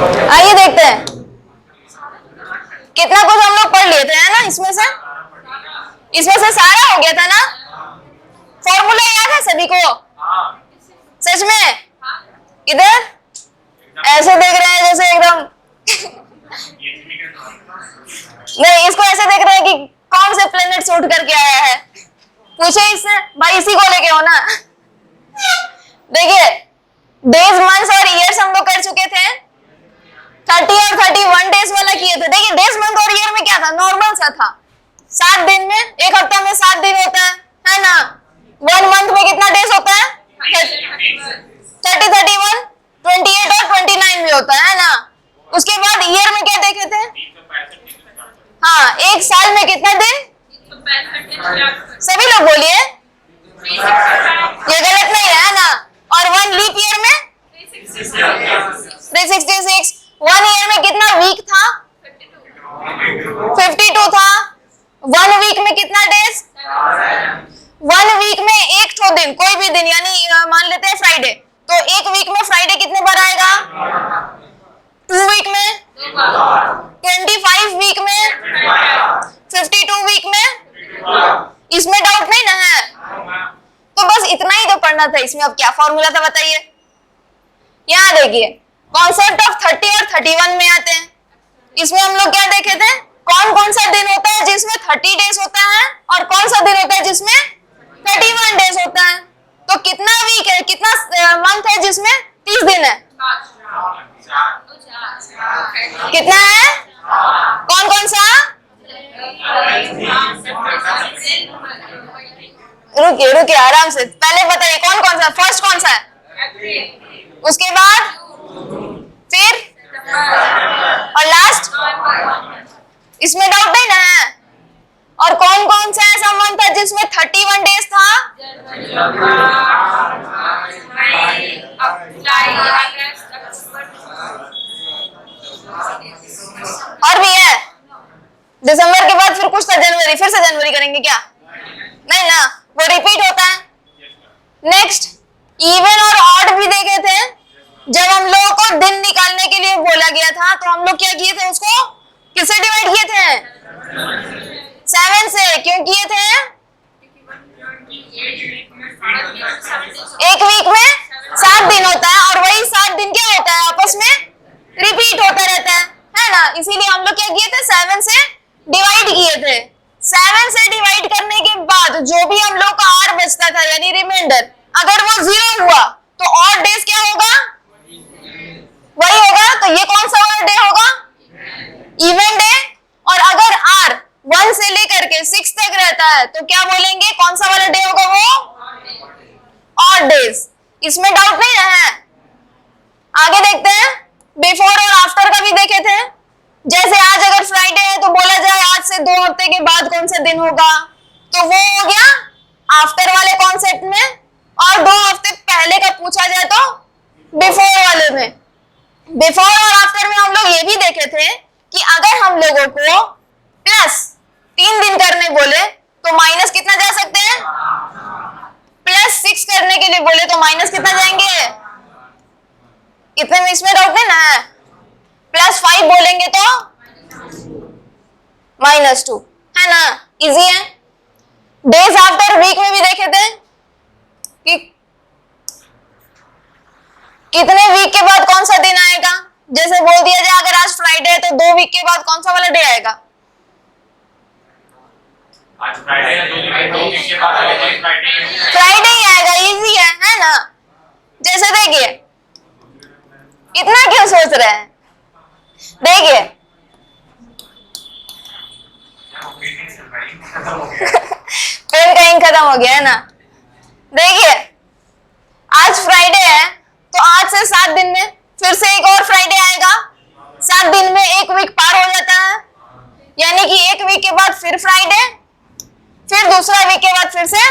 आइए देखते हैं कितना कुछ हम लोग पढ़ लिए थे, है ना। इसमें से सारा हो गया था ना। फॉर्मूला याद है सभी को? सच में? इधर ऐसे देख रहे हैं जैसे एकदम नहीं, इसको ऐसे देख रहे हैं कि कौन से प्लेनेट शूट करके आया है। पूछे इससे, भाई इसी को लेके हो ना। देखिए डेज, मंथ्स और ईयर्स हम लोग कर चुके थे। 30 और 31 डेज वाला किए थे। देखिए डेज, मंथ और ईयर में क्या था, नॉर्मल सा था। 7 दिन में, एक हफ्ता में 7 दिन होता है ना। 1 मंथ में कितना डेज होता है? 30, 31, 28 और 29 में होता है ना। उसके बाद ईयर में क्या देखे थे? हाँ, एक साल में कितना दिन? सभी लोग बोलिए, ये गलत नहीं है ना। और 1 लीप ईयर में 366। 1 ईयर में कितना वीक था? 52 था। 1 वीक में कितना डेज? 1 वीक में एक ठो दिन, कोई भी दिन, यानी मान लेते हैं फ्राइडे, तो एक वीक में फ्राइडे कितने बार आएगा? 2 वीक में 25 वीक में 52 वीक में। इसमें डाउट नहीं ना है? तो बस इतना ही तो पढ़ना था इसमें। अब क्या फॉर्मूला था बताइए। यहाँ देखिए कॉन्सेप्ट ऑफ 30 और 31 में आते हैं। इसमें हम लोग क्या देखे थे, कौन कौन सा दिन होता है जिसमें 30 डेज होता है और कौन सा दिन होता है जिसमें 31 डेज होता है। तो कितना वीक है, कितना मंथ है जिसमें 30 दिन है? कितना है? कौन कौन सा? रुकिए रुकिए आराम से, पहले बताइए कौन कौन सा। फर्स्ट कौन सा है? उसके बाद फिर और लास्ट? इसमें डाउट नहीं ना है? और कौन कौन सा ऐसा मंथ था जिसमें 31 डेज था? और भी है। दिसंबर के बाद फिर कुछ था जनवरी, फिर से जनवरी करेंगे क्या? नहीं ना, वो रिपीट होता है। नेक्स्ट इवन और ऑड भी देखे थे। जब हम लोगों को दिन निकालने के लिए बोला गया था तो हम लोग क्या किए थे, उसको किससे डिवाइड किए थे? 7 से। क्यों किए थे? एक वीक में 7 दिन होता है और वही 7 दिन क्या होता है, आपस में रिपीट होता रहता है ना। इसीलिए हम लोग क्या किए थे, 7 से डिवाइड किए थे। 7 से डिवाइड करने के बाद जो भी हम लोग का आर बचता था, यानी रिमाइंडर, अगर वो 0 हुआ तो ऑड डेज क्या होगा? वही होगा। तो ये कौन सा वाला डे होगा? Even day. और अगर आर 1 से लेकर के 6 तक रहता है तो क्या बोलेंगे, कौन सा वाला डे होगा वो? Odd days. इसमें डाउट नहीं है। आगे देखते हैं, बिफोर और आफ्टर का भी देखे थे। जैसे आज अगर फ्राइडे है तो बोला जाए आज से 2 हफ्ते के बाद कौन सा दिन होगा, तो वो हो गया आफ्टर वाले कॉन्सेप्ट में। और 2 हफ्ते पहले का पूछा जाए तो बिफोर वाले में। बिफोर और आफ्टर में हम लोग ये भी देखे थे कि अगर हम लोगों को प्लस 3 दिन करने बोले तो माइनस कितना जा सकते हैं? प्लस 6 करने के लिए बोले तो माइनस कितना जाएंगे? इतने में इसमें डाउट नहीं ना है? प्लस 5 बोलेंगे तो -2, है ना। इजी है। डेज आफ्टर वीक में भी देखे थे कि कितने वीक के बाद कौन सा दिन आएगा। जैसे बोल दिया जाए अगर आज फ्राइडे है तो 2 वीक के बाद कौन सा वाला डे आएगा? आज फ्राइडे है, 2 वीक के बाद फ्राइडे ही आएगा। इजी है ना। जैसे देखिए, इतना क्यों सोच रहे हैं? देखिए पेन का इंक खत्म हो गया है ना। देखिए आज फ्राइडे है तो आज से 7 दिन में फिर से एक और फ्राइडे आएगा। 7 दिन में एक वीक पार हो जाता है, यानी कि एक वीक के बाद फिर फ्राइडे, फिर दूसरा वीक के बाद फिर से।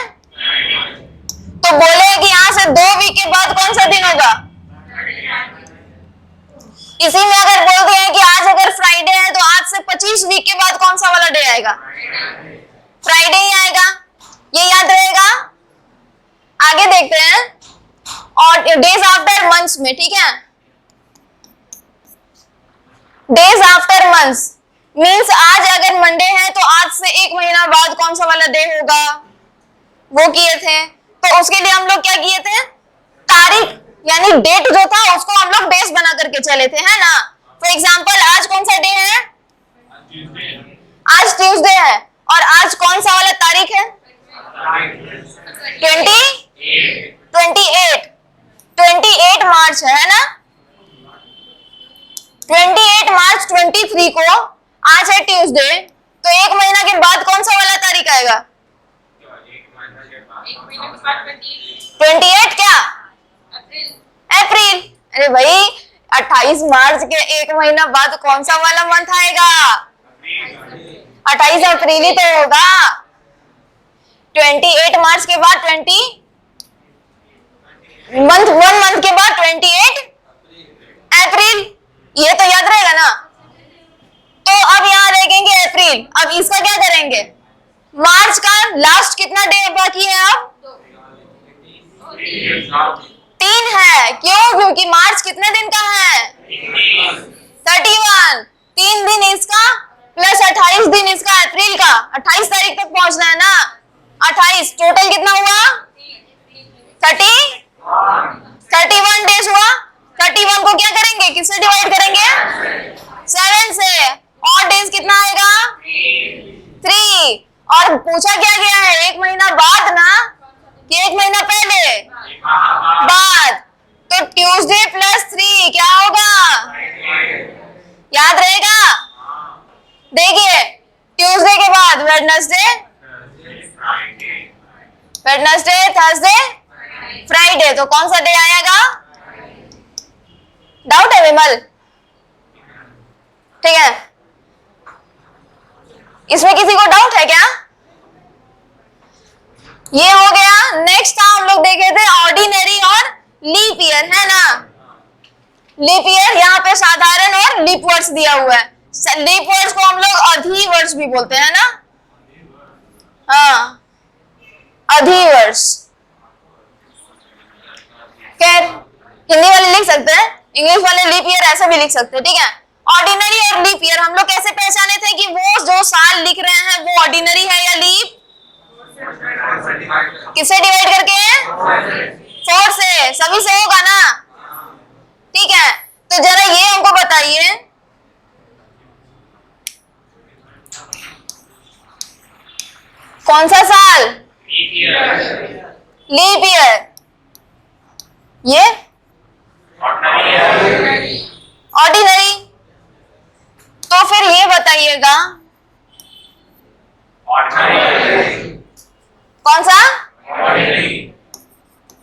तो बोले कि यहाँ से 2 वीक के बाद कौन सा दिन होगा? इसी में अगर बोल दिया है कि आज अगर फ्राइडे है तो आज से 25 वीक के बाद कौन सा वाला डे आएगा? फ्राइडे ही आएगा। ये याद रहेगा। आगे देखते हैं और डेज आफ्टर मंथ्स में, ठीक है। डेज आफ्टर मंथ्स मीन्स आज अगर मंडे है तो आज से एक महीना बाद कौन सा वाला डे होगा, वो किए थे। तो उसके लिए हम लोग क्या किए थे, तारीख यानी डेट जो था उसको हम लोग डेज बना करके चले थे, है ना। फॉर एग्जाम्पल आज कौन सा डे है, आज ट्यूसडे है, और आज कौन सा वाला तारीख है, 28 मार्च है ना। 28 मार्च 23 को आज है ट्यूसडे, तो एक महीना के बाद कौन सा वाला तारीख आएगा, 28 क्या, अप्रैल। अरे भाई 28 मार्च के एक महीना बाद कौन सा वाला मंथ आएगा, 28 अप्रैल ही तो होगा। 28 मार्च के बाद 1 मंथ के बाद 28 अप्रैल, ये तो याद रहेगा ना। तो अब यहाँ देखेंगे अप्रैल, अब इसका क्या करेंगे, मार्च का लास्ट कितना डे बाकी है, अब 3 है, क्यों, क्योंकि मार्च कितने दिन का है, 31, 3 दिन इसका प्लस 28 दिन इसका, अप्रैल का 28 तारीख तक पहुंचना है ना। 28 टोटल कितना हुआ, 31 डेज हुआ। 31 को क्या करेंगे, किससे डिवाइड करेंगे, 7 से, और डेज कितना आएगा, 3। और पूछा क्या गया है, एक महीना बाद ना कि एक महीना पहले, बाद, तो ट्यूसडे प्लस 3 क्या होगा, याद रहेगा। देखिए ट्यूसडे के बाद वेडनेसडे, थर्सडे, फ्राइडे, तो कौन सा डे आएगा, डाउट है विमल, ठीक है, इसमें किसी को डाउट है क्या, ये हो गया। नेक्स्ट था हम लोग देखे थे ऑर्डिनरी और लीप ईयर, है ना। लीप ईयर यहाँ पे साधारण और लीप वर्ष दिया हुआ है। लीप वर्ष को हम लोग अधिवर्ष भी बोलते हैं ना, हाँ अधिवर्ष। खैर हिंदी वाले लिख सकते हैं, इंग्लिश वाले लीप ईयर ऐसे भी लिख सकते हैं, ठीक है। ऑर्डिनरी और लीप ईयर हम लोग कैसे पहचाने थे कि वो जो साल लिख रहे हैं वो ऑर्डिनरी है या लीप, किससे डिवाइड करके, 4 से, सभी से होगा ना, ठीक है। तो जरा ये हमको बताइए, कौन सा साल, लीप ईयर, ये ऑर्डिनरी। तो फिर ये बताइएगा कौन सा,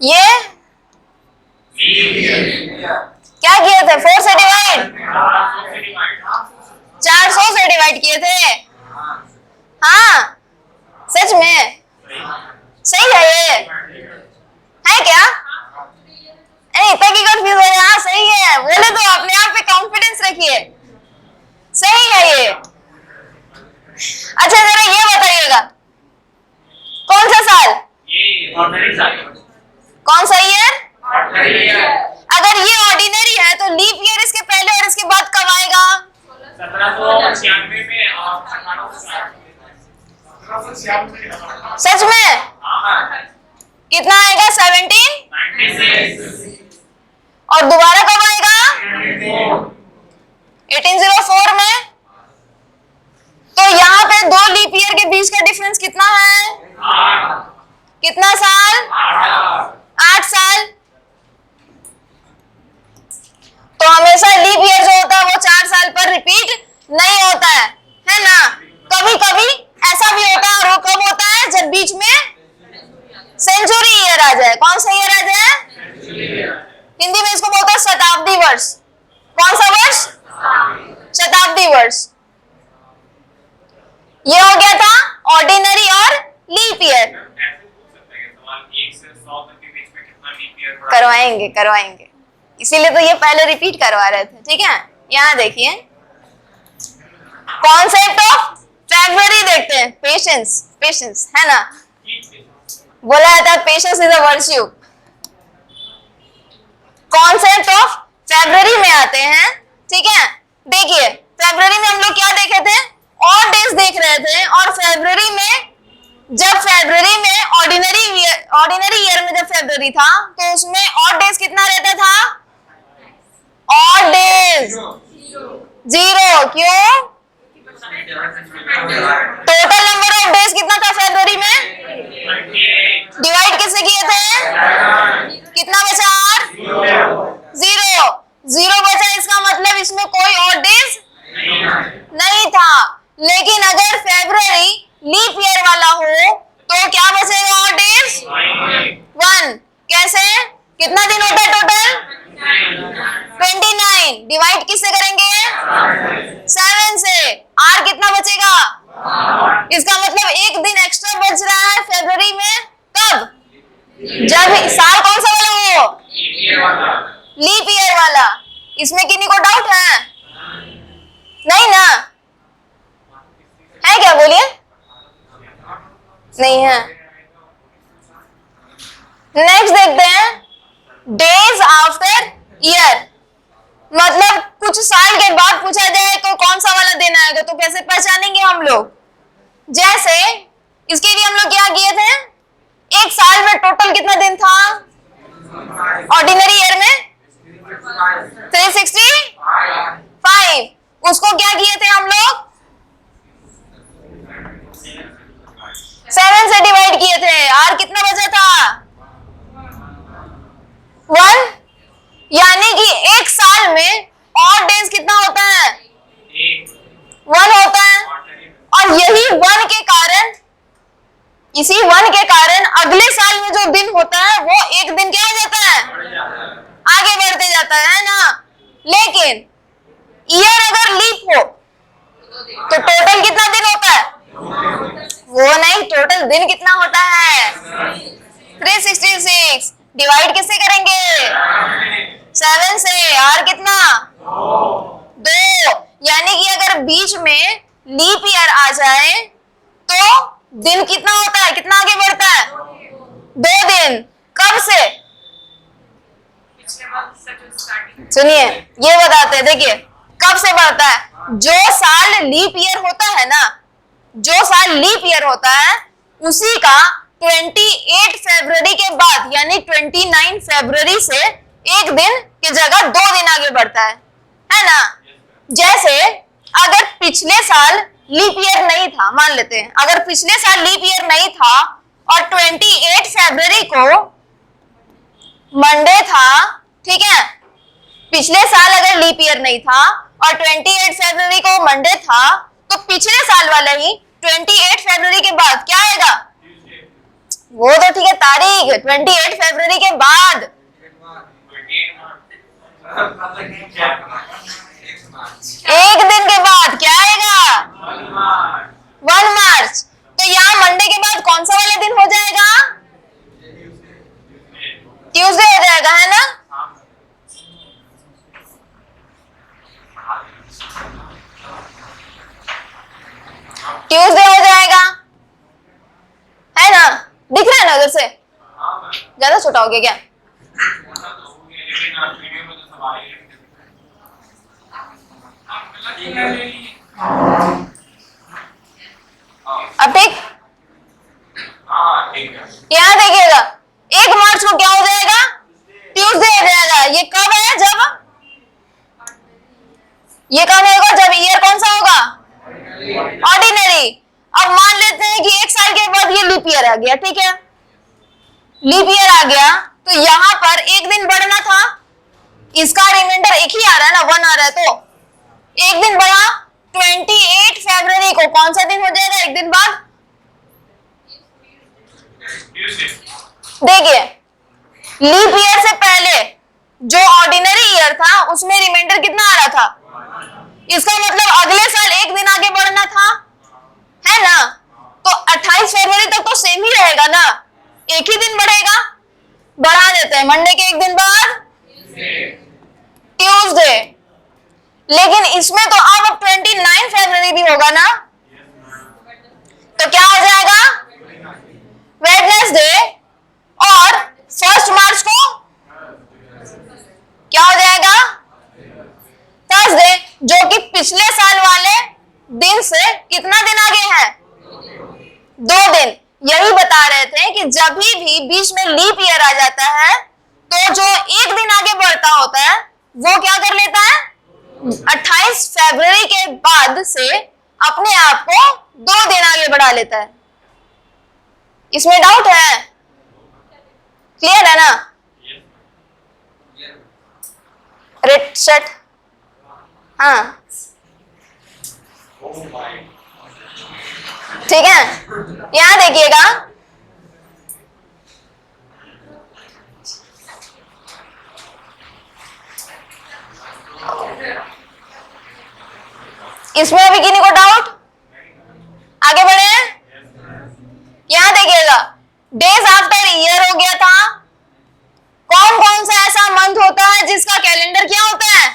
ये क्या किए थे, 4 से डिवाइड, 400 से डिवाइड किए थे, हाँ सच में सही है, ये है क्या, अरे इतना की कंफ्यूज हो रहे हैं, हाँ सही है, बोले तो अपने आप पे कॉन्फिडेंस रखिए, सही है ये। अच्छा जरा ये बताइएगा कौन सा साल, ये ऑर्डिनरी साल, कौन सा ईयर, अगर ये ऑर्डिनरी है तो लीप ईयर इसके पहले और इसके बाद कब आएगा, 1796 में और 1796 सच में कितना आएगा, 1796, और दोबारा कब आएगा, 1804 में। तो यहाँ पे 2 लीप ईयर के बीच का डिफरेंस कितना है, कितना साल, 8 साल। तो हमेशा लीप ईयर जो होता है वो 4 साल पर रिपीट नहीं होता है ना। कभी कभी ऐसा भी होता है, और वो कब होता है, जब बीच में सेंचुरी ईयर आ जाए। कौन सा ईयर आ जाए, हिंदी में इसको बोलते हैं शताब्दी वर्ष। कौन सा वर्ष, शताब्दी वर्ष। ये हो गया था ऑर्डिनरी और लीप ईयर। करवाएंगे, इसीलिए तो ये पहले रिपीट करवा रहे थे, ठीक है। यहाँ देखिए कॉन्सेप्ट ऑफ फेब्रुअरी देखते हैं, पेशेंस है ना, बोला जाता है patience is a virtue. Concept of February में आते हैं, ठीक है। देखिए फरवरी में हम लोग क्या देखे थे, ऑड डेज देख रहे थे, और फरवरी में जब फरवरी में ऑर्डिनरी ईयर में जब फरवरी था तो उसमें ऑड डेज कितना रहता था, ऑड डेज 0, क्यों, टोटल नंबर ऑफ डेज कितना था फरवरी में, डिवाइड किससे किए थे, कितना बचा, 0, 0 बचा, इसका मतलब इसमें कोई ऑड डेज नहीं था। लेकिन अगर फरवरी लीप ईयर वाला हो तो क्या बचेगा, ऑड डेज 1, कैसे, कितना दिन होता है टोटल, 29, डिवाइड किससे करेंगे, 7 से, आर कितना बचेगा, इसका मतलब एक दिन एक्स्ट्रा बच रहा है फरवरी में, कब, जब साल कौन सा वाला हो, लीप ईयर वाला। इसमें किन्हीं को डाउट है, नहीं ना, है क्या, बोलिए, नहीं है। नेक्स्ट देखते हैं, डेज आफ्टर ईयर, मतलब कुछ साल के बाद पूछा जाए तो कौन सा वाला दिन आएगा, तो कैसे पहचानेंगे हम लोग, जैसे इसके लिए हम लोग क्या किए थे, एक साल में टोटल कितना दिन था, ऑर्डिनरी ईयर में 365, उसको क्या किए थे हम लोग, 7 से डिवाइड किए थे, आर कितना बचा था, 1, यानी कि एक साल में ऑड डेज कितना होता है, 1 होता है, और यही 1 के कारण, इसी 1 के कारण अगले साल में जो दिन होता है वो एक दिन क्या हो जाता है, आगे बढ़ते जाता है ना। लेकिन ईयर अगर लीप हो तो टोटल कितना दिन होता है, वो नहीं, टोटल दिन कितना होता है, 366, डिवाइड किससे करेंगे, 7 से, आर कितना, 2, यानी कि अगर बीच में लीप ईयर आ जाए तो दिन कितना होता है, कितना आगे बढ़ता है, 2 दिन, कब से, सुनिए ये बताते हैं, देखिए कब से बढ़ता है, जो साल लीप ईयर होता है ना, जो साल लीप ईयर होता है उसी का 28 फरवरी के बाद यानी 29 फरवरी से एक दिन की जगह 2 दिन आगे बढ़ता है ना। जैसे अगर पिछले साल लीप ईयर नहीं था, मान लेते हैं अगर पिछले साल लीप ईयर नहीं था और 28 फरवरी को मंडे था, ठीक है, पिछले साल अगर लीप ईयर नहीं था और 28 फरवरी को मंडे था तो पिछले साल वाला ही 28 फरवरी के बाद क्या आएगा, वो तो ठीक है तारीख, 28 फरवरी के बाद एक दिन के बाद क्या आएगा, 1 मार्च। तो यहाँ मंडे के बाद कौन सा वाला दिन हो जाएगा, ट्यूसडे हो जाएगा, है ना। ट्यूसडे हो जाएगा, है ना, दिख रहा है ना उधर से, ज्यादा छोटा हो गया क्या, अब ठीक, यहाँ देखिएगा 1 मार्च को क्या हो जाएगा, ट्यूसडे हो जाएगा। ये कब है, जब ये कब होगा, जब ईयर कौन सा होगा, ऑर्डिनरी। अब मान लेते हैं कि एक साल के बाद ये लीप ईयर आ गया, ठीक है, लीप ईयर आ गया तो यहाँ पर एक दिन बढ़ना था, इसका रिमाइंडर एक ही आ रहा है ना, 1 आ रहा है, तो एक दिन बढ़ा, 28 फरवरी को कौन सा दिन हो जाएगा एक दिन बाद, देखिए लीप ईयर से पहले जो ऑर्डिनरी ईयर था उसमें रिमाइंडर कितना आ रहा था, इसका मतलब अगले साल एक दिन आगे बढ़ना था, है ना। तो 28 फरवरी तक तो सेम ही रहेगा ना, एक ही दिन बढ़ेगा, बढ़ा देते हैं मंडे के एक दिन बाद ट्यूसडे। लेकिन इसमें तो अब 29 फरवरी भी होगा ना, तो क्या हो जाएगा, वेडनेसडे, और 1 मार्च को क्या हो जाएगा, थर्सडे। जो कि पिछले साल वाले दिन से कितना दिन आगे है, 2 दिन। यही बता रहे थे कि जब भी बीच में लीप ईयर आ जाता है तो जो 1 दिन आगे बढ़ता होता है वो क्या कर लेता है, 28 फरवरी के बाद से अपने आप को 2 दिन आगे बढ़ा लेता है। इसमें डाउट है? क्लियर है ना? रेड शर्ट, हाँ ठीक है। यहां देखिएगा, इसमें अभी किसी को डाउट? आगे बढ़े। यहां देखिएगा, डेज आफ्टर ईयर हो गया था। कौन कौन सा ऐसा मंथ होता है जिसका कैलेंडर क्या होता है,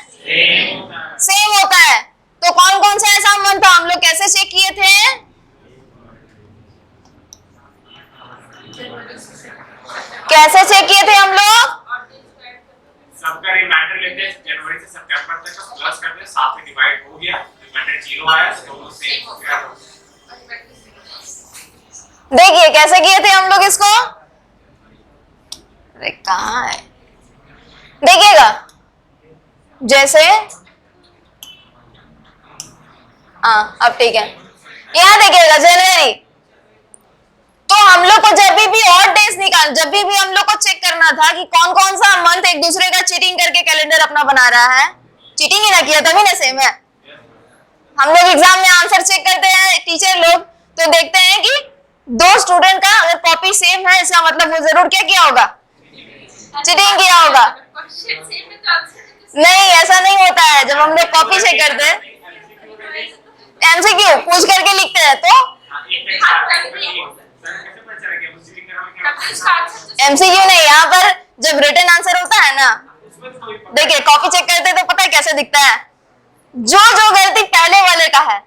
सेम होता है? तो कौन कौन सा ऐसा मंथ था, हम लोग कैसे चेक किए थे? कैसे चेक किए थे हम लोग? सबका रिमाइंडर लेते हैं, जनवरी से सितंबर तक का प्लस करते हैं, 7 में डिवाइड हो गया, रिमाइंडर 0 आया, दोनों सेम हो गया। देखिए कैसे किए थे हम लोग इसको। अरे कहाँ है, देखिएगा जैसे, हाँ अब ठीक है। यहाँ देखिएगा जनवरी, तो हम लोग को जब भी ऑड डेज जब भी हम लोग को चेक करना था कि कौन कौन सा मंथ एक दूसरे का चीटिंग करके कैलेंडर अपना बना रहा है, चीटिंग ही ना किया तभी ना सेम है। हम लोग एग्जाम में आंसर चेक करते हैं टीचर लोग, तो देखते हैं कि 2 स्टूडेंट का अगर कॉपी सेम है इसका मतलब वो जरूर क्या किया होगा, चीटिंग किया होगा। नहीं ऐसा नहीं होता है, जब हम लोग कॉपी चेक करते हैं एमसीक्यू पूछ करके लिखते हैं तो एमसीक्यू नहीं, यहाँ पर जब रिटन आंसर होता है ना, देखिए कॉपी चेक करते तो पता है कैसे दिखता है, जो जो गलती पहले वाले का है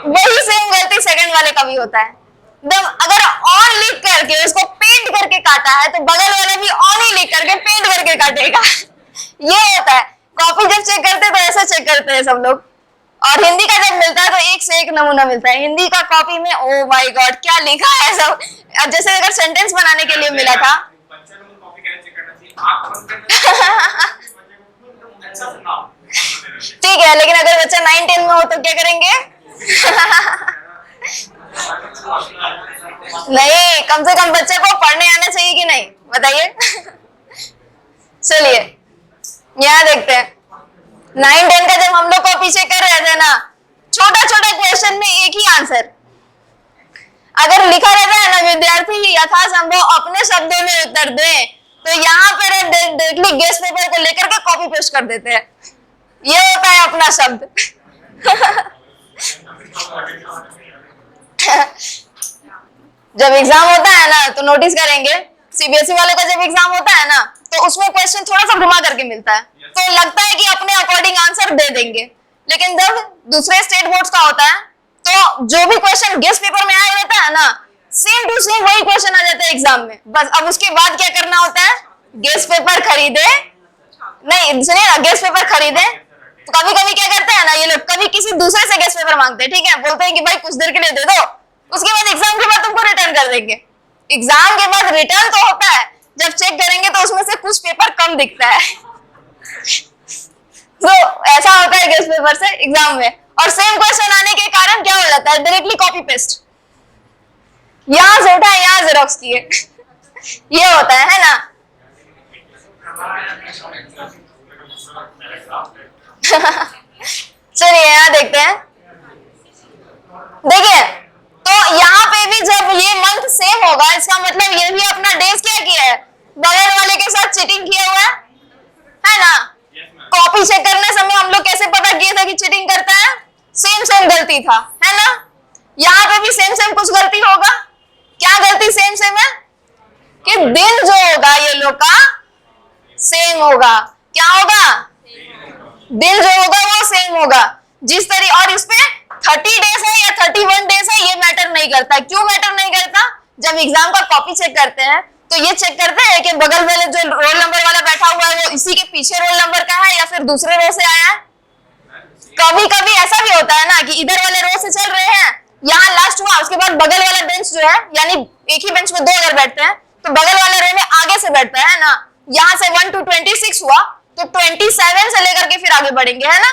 वही सेम गलती सेकंड वाले का भी होता है। जब अगर ऑन लिख करके उसको पेंट करके काटा है तो बगल वाला भी ऑन ही लिख करके पेंट करके काटेगा। ये होता है, कॉपी जब चेक करते हैं तो ऐसा चेक करते हैं सब लोग। और हिंदी का जब मिलता है तो एक से एक नमूना मिलता है। हिंदी का कॉपी में ओ माय गॉड क्या लिखा है सब, जैसे अगर सेंटेंस बनाने के लिए मिला था ठीक है, लेकिन अगर बच्चा 9-10 में हो तो क्या करेंगे नहीं, कम से कम बच्चे को पढ़ने आना चाहिए कि नहीं, बताइए चलिए यहाँ देखते हैं 9-10 का जब हम लोग को पीछे कर रहे थे ना, छोटा छोटा क्वेश्चन में एक ही आंसर अगर लिखा रहता है ना, विद्यार्थी यथासंभव अपने शब्दों में उत्तर दें, तो यहाँ पर डायरेक्टली गेस्ट पेपर को लेकर के कॉपी पेस्ट कर देते हैं। ये होता है अपना शब्द जब एग्जाम होता है ना तो नोटिस करेंगे, सीबीएसई वाले का जब एग्जाम होता है ना तो उसमें क्वेश्चन थोड़ा सा घुमा करके मिलता है, तो लगता है कि अपने अकॉर्डिंग आंसर दे देंगे, लेकिन जब दूसरे स्टेट बोर्ड्स का होता है तो जो भी क्वेश्चन गेस्ट पेपर में आया रहता है ना, सेम टू सेम वही क्वेश्चन आ जाता है एग्जाम में। बस अब उसके बाद क्या करना होता है, गेस्ट पेपर खरीदे, नहीं सुनिए ना, गेस्ट पेपर खरीदे तो कभी कभी क्या करते हैं ना ये लोग, कभी किसी दूसरे से गेस्ट पेपर मांगते हैं, ठीक है, बोलते हैं कि भाई कुछ देर के लिए दे दो, उसके बाद एग्जाम के बाद तुमको रिटर्न कर देंगे। एग्जाम के बाद रिटर्न तो होता है, जब चेक करेंगे तो उसमें से कुछ पेपर कम दिखता है तो ऐसा होता है गेस्ट पेपर से एग्जाम में। और सेम क्वेश्चन आने के कारण क्या हो जाता है, डायरेक्टली कॉपी पेस्ट, यहां से उठा यहां जेरॉक्स किए ये होता है ना चलिए यहाँ देखते हैं, देखिए तो यहाँ पे भी जब ये मंथ सेम होगा, इसका मतलब ये भी अपना डेज क्या किया है, बगल वाले के साथ चीटिंग किया हुआ है ना। कॉपी चेक करने समय हम लोग कैसे पता किए थे कि चीटिंग करता है, सेम सेम गलती था, है ना। यहाँ पे भी सेम सेम कुछ गलती होगा, क्या गलती सेम सेम है कि दिन जो होगा ये लोग का सेम होगा, क्या होगा, दिन जो होगा वो सेम होगा जिस तरीके, और इसमें 30 डेज है या 31 डेज है ये मैटर नहीं करता। क्यों मैटर नहीं करता, जब एग्जाम का कॉपी चेक करते हैं तो ये चेक करते हैं कि बगल वाले जो रोल नंबर वाला बैठा हुआ है वो इसी के पीछे रोल नंबर का है या फिर दूसरे रो से आया है, कभी कभी ऐसा भी होता है ना कि इधर वाले रो से चल रहे हैं, यहाँ लास्ट हुआ, उसके बाद बगल वाला बेंच जो है, यानी एक ही बेंच में दो अगर बैठते हैं तो बगल वाले रो में आगे से बैठता है ना, यहाँ से 1 to 26 हुआ तो 27 से लेकर के फिर आगे बढ़ेंगे, है ना।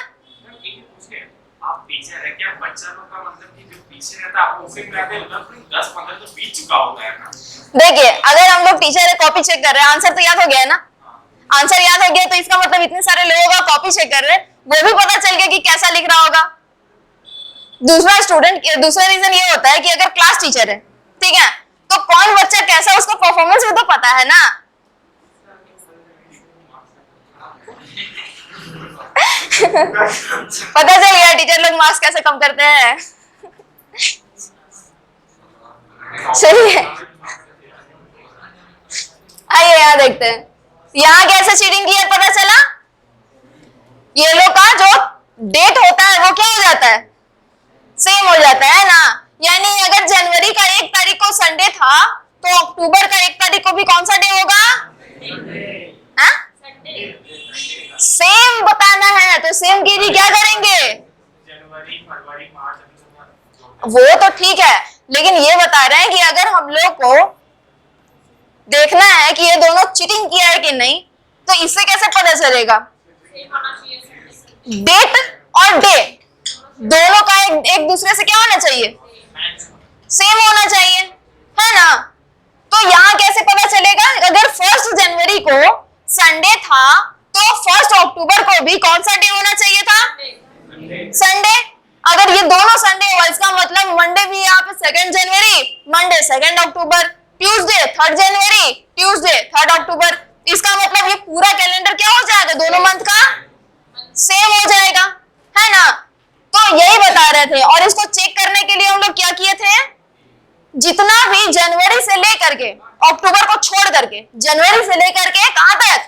आप पीछे रह क्या बच्चा लोग का मतलब कि जो पीछे रहता है आप उसे कहते हैं उधर 10-15 तो बीत चुका होता है ना। देखिए अगर हम लोग टीचर कॉपी चेक कर रहे हैं, आंसर तो याद हो गया है ना, आंसर याद हो गया तो इसका मतलब इतने सारे लोगों का कॉपी चेक कर रहे हैं, वो भी पता चल गया कि कैसा लिख रहा होगा। दूसरा रीजन ये होता है कि अगर क्लास टीचर है, ठीक है, तो कौन बच्चा कैसा, उसका परफॉर्मेंस भी तो पता है ना। पता चल गया टीचर लोग मार्क्स कैसे कम करते हैं। चलिए आइए यहाँ देखते हैं, यहाँ कैसे चीटिंग की है पता चला। ये लोग का जो डेट होता है वो क्या हो जाता है, सेम हो जाता है ना। यानी अगर जनवरी का 1 तारीख को संडे था तो अक्टूबर का 1 तारीख को भी कौन सा डे होगा, हाँ? सेम बताना है तो सेम के लिए क्या करेंगे, जनवरी फरवरी मार्च, वो तो ठीक है, लेकिन ये बता रहे हैं कि अगर हम लोग को देखना है कि ये दोनों चीटिंग किया है कि नहीं, तो इससे कैसे पता चलेगा। डेट और डे दोनों का एक दूसरे से क्या होना चाहिए, सेम होना चाहिए, है ना। तो यहाँ कैसे पता चलेगा, अगर 1 जनवरी को संडे था तो 1 अक्टूबर को भी कौन सा डे होना चाहिए था, संडे। अगर ये दोनों संडे हुआ इसका मतलब मंडे भी यहाँ पे 2 जनवरी, मंडे 2 अक्टूबर, ट्यूसडे 3 जनवरी, ट्यूसडे 3 अक्टूबर। इसका मतलब ये पूरा कैलेंडर क्या हो जाएगा, दोनों मंथ का सेम हो जाएगा, है ना। तो यही बता रहे थे, और इसको चेक करने के लिए हम लोग क्या किए थे, जितना भी जनवरी से लेकर के अक्टूबर को छोड़ करके, जनवरी से लेकर के कहां तक,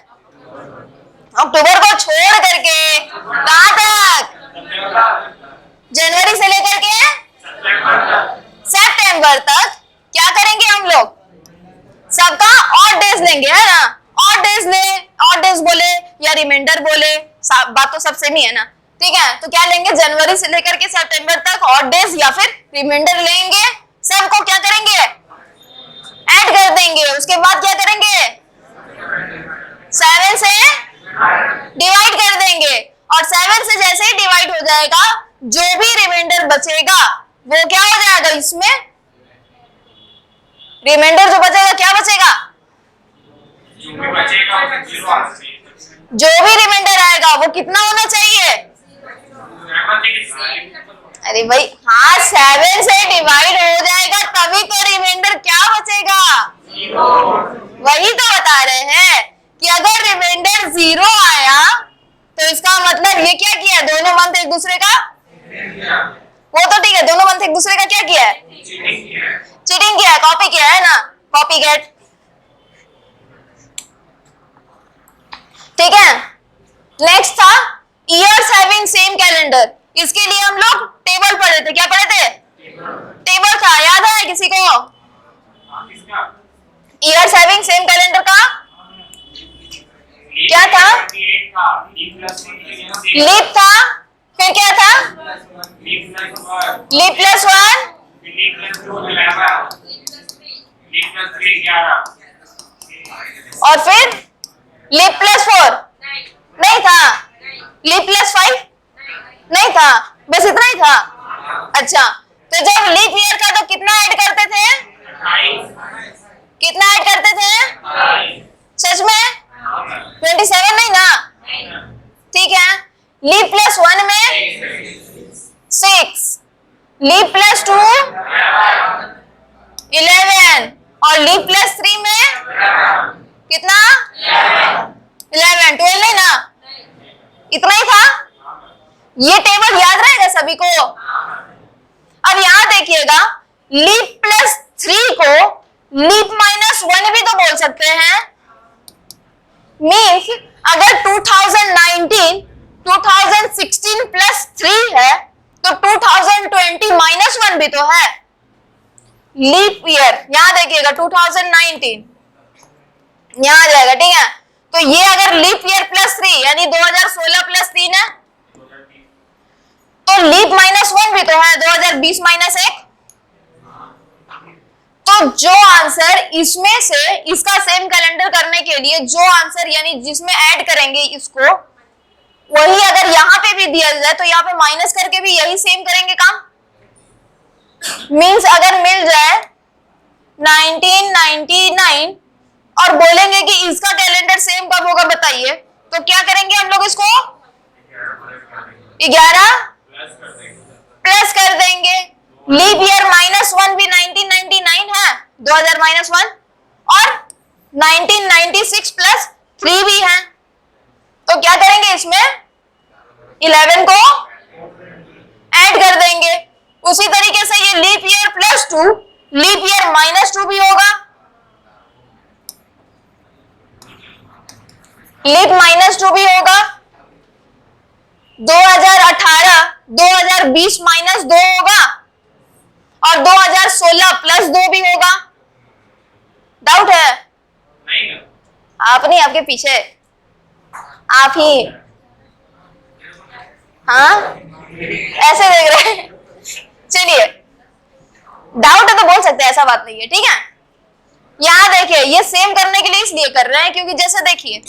अक्टूबर को छोड़ करके कहां तक, जनवरी से लेकर के सितंबर तक क्या करेंगे हम लोग, सबका ऑड डेज लेंगे, है ना। ऑड डेज ले, ऑड डेज बोले या रिमाइंडर बोले, बात तो सब सेम ही है ना, ठीक है। तो क्या लेंगे, जनवरी से लेकर के सितंबर तक ऑड डेज या फिर रिमाइंडर लेंगे, सबको क्या करेंगे, ऐड कर देंगे। उसके बाद क्या करेंगे, 7 से डिवाइड कर देंगे, और 7 से जैसे ही डिवाइड हो जाएगा जो भी रिमाइंडर बचेगा वो क्या हो जाएगा, इसमें रिमाइंडर जो बचेगा क्या बचेगा, जो भी रिमाइंडर आएगा वो कितना होना चाहिए, अरे भाई हाँ 7 से डिवाइड हो जाएगा तभी तो रिमाइंडर क्या बचेगा, वही तो बता रहे हैं कि अगर रिमाइंडर 0 आया तो इसका मतलब ये क्या किया, दोनों मंथ एक दूसरे का, वो तो ठीक है, दोनों मंथ एक दूसरे का क्या किया है, चीटिंग किया है, कॉपी किया है ना, कॉपी गेट, ठीक है। नेक्स्ट था ईयर्स हैविंग सेम कैलेंडर, इसके लिए हम लोग टेबल पढ़े थे, क्या पढ़े थे, टेबल था, याद है किसी को, ईयर्स हैविंग सेम कैलेंडर का क्या था, लीप था, फिर क्या था, लीप प्लस 1, और फिर लीप प्लस 4 नहीं था, लीप प्लस 5 नहीं था, बस इतना ही था। अच्छा तो जब लीप ईयर था तो कितना ऐड करते थे, कितना ऐड करते थे, सच में 27 नहीं ना, ठीक है। लीप प्लस 1 में 6, लीप प्लस 2 11, और लीप प्लस 3 में कितना 11, 12 नहीं ना, इतना ही था। ये टेबल याद रहेगा सभी को। अब यहां देखिएगा, लीप प्लस 3 को लीप माइनस 1 भी तो बोल सकते हैं, मीन्स अगर 2019 2016 प्लस 3 है तो 2020 माइनस 1 भी तो है, लीप ईयर। यहां देखिएगा 2019 यहां आ जाएगा, ठीक है। तो ये अगर लीप ईयर प्लस 3 यानी 2016 प्लस 3 है, लीप -1 भी तो है, 2020 -1। तो जो आंसर इसमें से इसका सेम कैलेंडर करने के लिए जो आंसर यानी जिसमें ऐड करेंगे इसको, वही अगर यहाँ पे भी दिया जाए तो यहाँ पे माइनस करके भी यही सेम करेंगे काम। मींस अगर मिल जाए 1999 और बोलेंगे कि इसका कैलेंडर सेम कब होगा बताइए, तो क्या करेंगे हम लोग इसको 11 प्लस कर देंगे। लीप ईयर -1 भी 1999 है, 2000 -1, और 1996 प्लस 3 भी है। तो क्या करेंगे इसमें 11 को ऐड कर देंगे। उसी तरीके से ये लीप ईयर +2, लीप ईयर -2 भी होगा, लीप -2 भी होगा। 2018 2020 -2 होगा और 2016 +2 भी होगा। डाउट है? नहीं, आप नहीं, आपके पीछे आप ही, हाँ ऐसे देख रहे हैं। चलिए, डाउट है तो बोल सकते हैं, ऐसा बात नहीं है, ठीक है। यहाँ देखिए, ये सेम करने के लिए इसलिए कर रहे हैं क्योंकि जैसे देखिए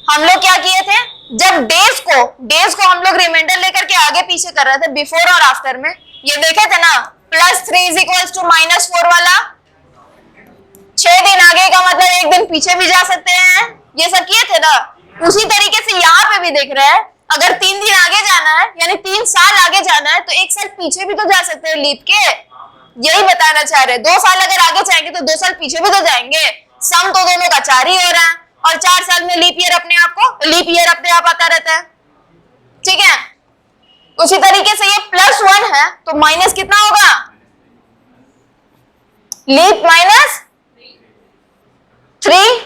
हम लोग क्या किए थे, जब डेज को हम लोग रिमाइंडर लेकर के आगे पीछे कर रहे थे बिफोर और आफ्टर में, ये देखे थे ना, +3 = -4 वाला, 6 दिन आगे का मतलब 1 दिन पीछे भी जा सकते हैं, ये सब किए थे ना। उसी तरीके से यहाँ पे भी देख रहे हैं, अगर 3 दिन आगे जाना है यानी 3 साल आगे जाना है तो 1 साल पीछे भी तो जा सकते हैं लीप के, यही बताना चाह रहे हैं। 2 साल अगर आगे जाएंगे तो 2 साल पीछे भी तो जाएंगे, सम तो दोनों का 4 ही हो रहा है, और 4 साल में लीप ईयर अपने आप आता रहता है, ठीक है। उसी तरीके से ये +1 है तो माइनस कितना होगा, लीप -3,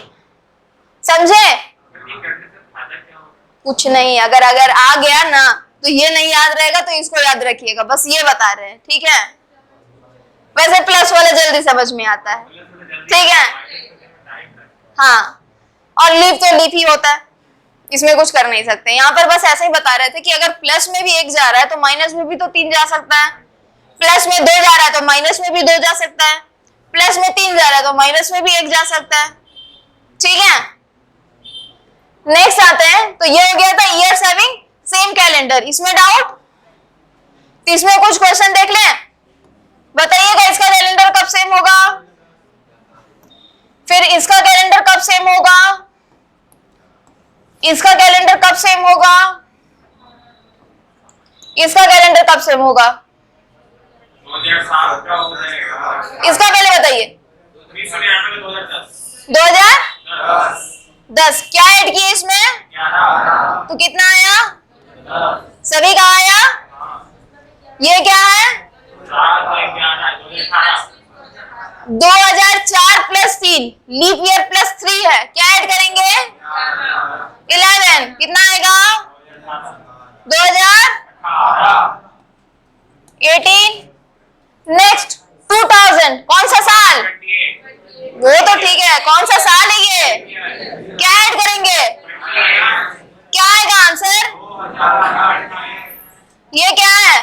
समझे? कुछ नहीं, अगर आ गया ना तो ये नहीं याद रहेगा तो इसको याद रखिएगा, बस ये बता रहे हैं, ठीक है। वैसे प्लस वाला जल्दी समझ में आता है, ठीक है। हाँ, और लीप तो लीप ही होता है, इसमें कुछ कर नहीं सकते। यहाँ पर बस ऐसे ही बता रहे थे कि अगर प्लस में भी 1 जा रहा है तो माइनस में भी तो 3 जा सकता है, प्लस में 2 जा रहा है तो माइनस में भी 2 जा सकता है, प्लस में 3 जा रहा है तो माइनस में भी 1 जा सकता है, ठीक है। नेक्स्ट आते हैं, तो ये हो गया था ईयर्स हैविंग सेम कैलेंडर। इसमें डाउट? इसमें कुछ क्वेश्चन देख लें, बताइएगा इसका कैलेंडर कब सेम होगा, फिर इसका कैलेंडर कब सेम होगा, इसका कैलेंडर कब सेम होगा, इसका कैलेंडर कब सेम होगा, 2007 का हो जाएगा। इसका पहले बताइए। 2010 क्या ऐड किए इसमें, तो कितना आया, सभी का आया। ये क्या है, 2004 + 3, लीप ईयर +3 है, क्या ऐड करेंगे 11, कितना आएगा 2018। नेक्स्ट 2000, कौन सा साल, वो तो ठीक है, कौन सा साल है ये, क्या ऐड करेंगे, क्या आएगा आंसर, ये क्या है,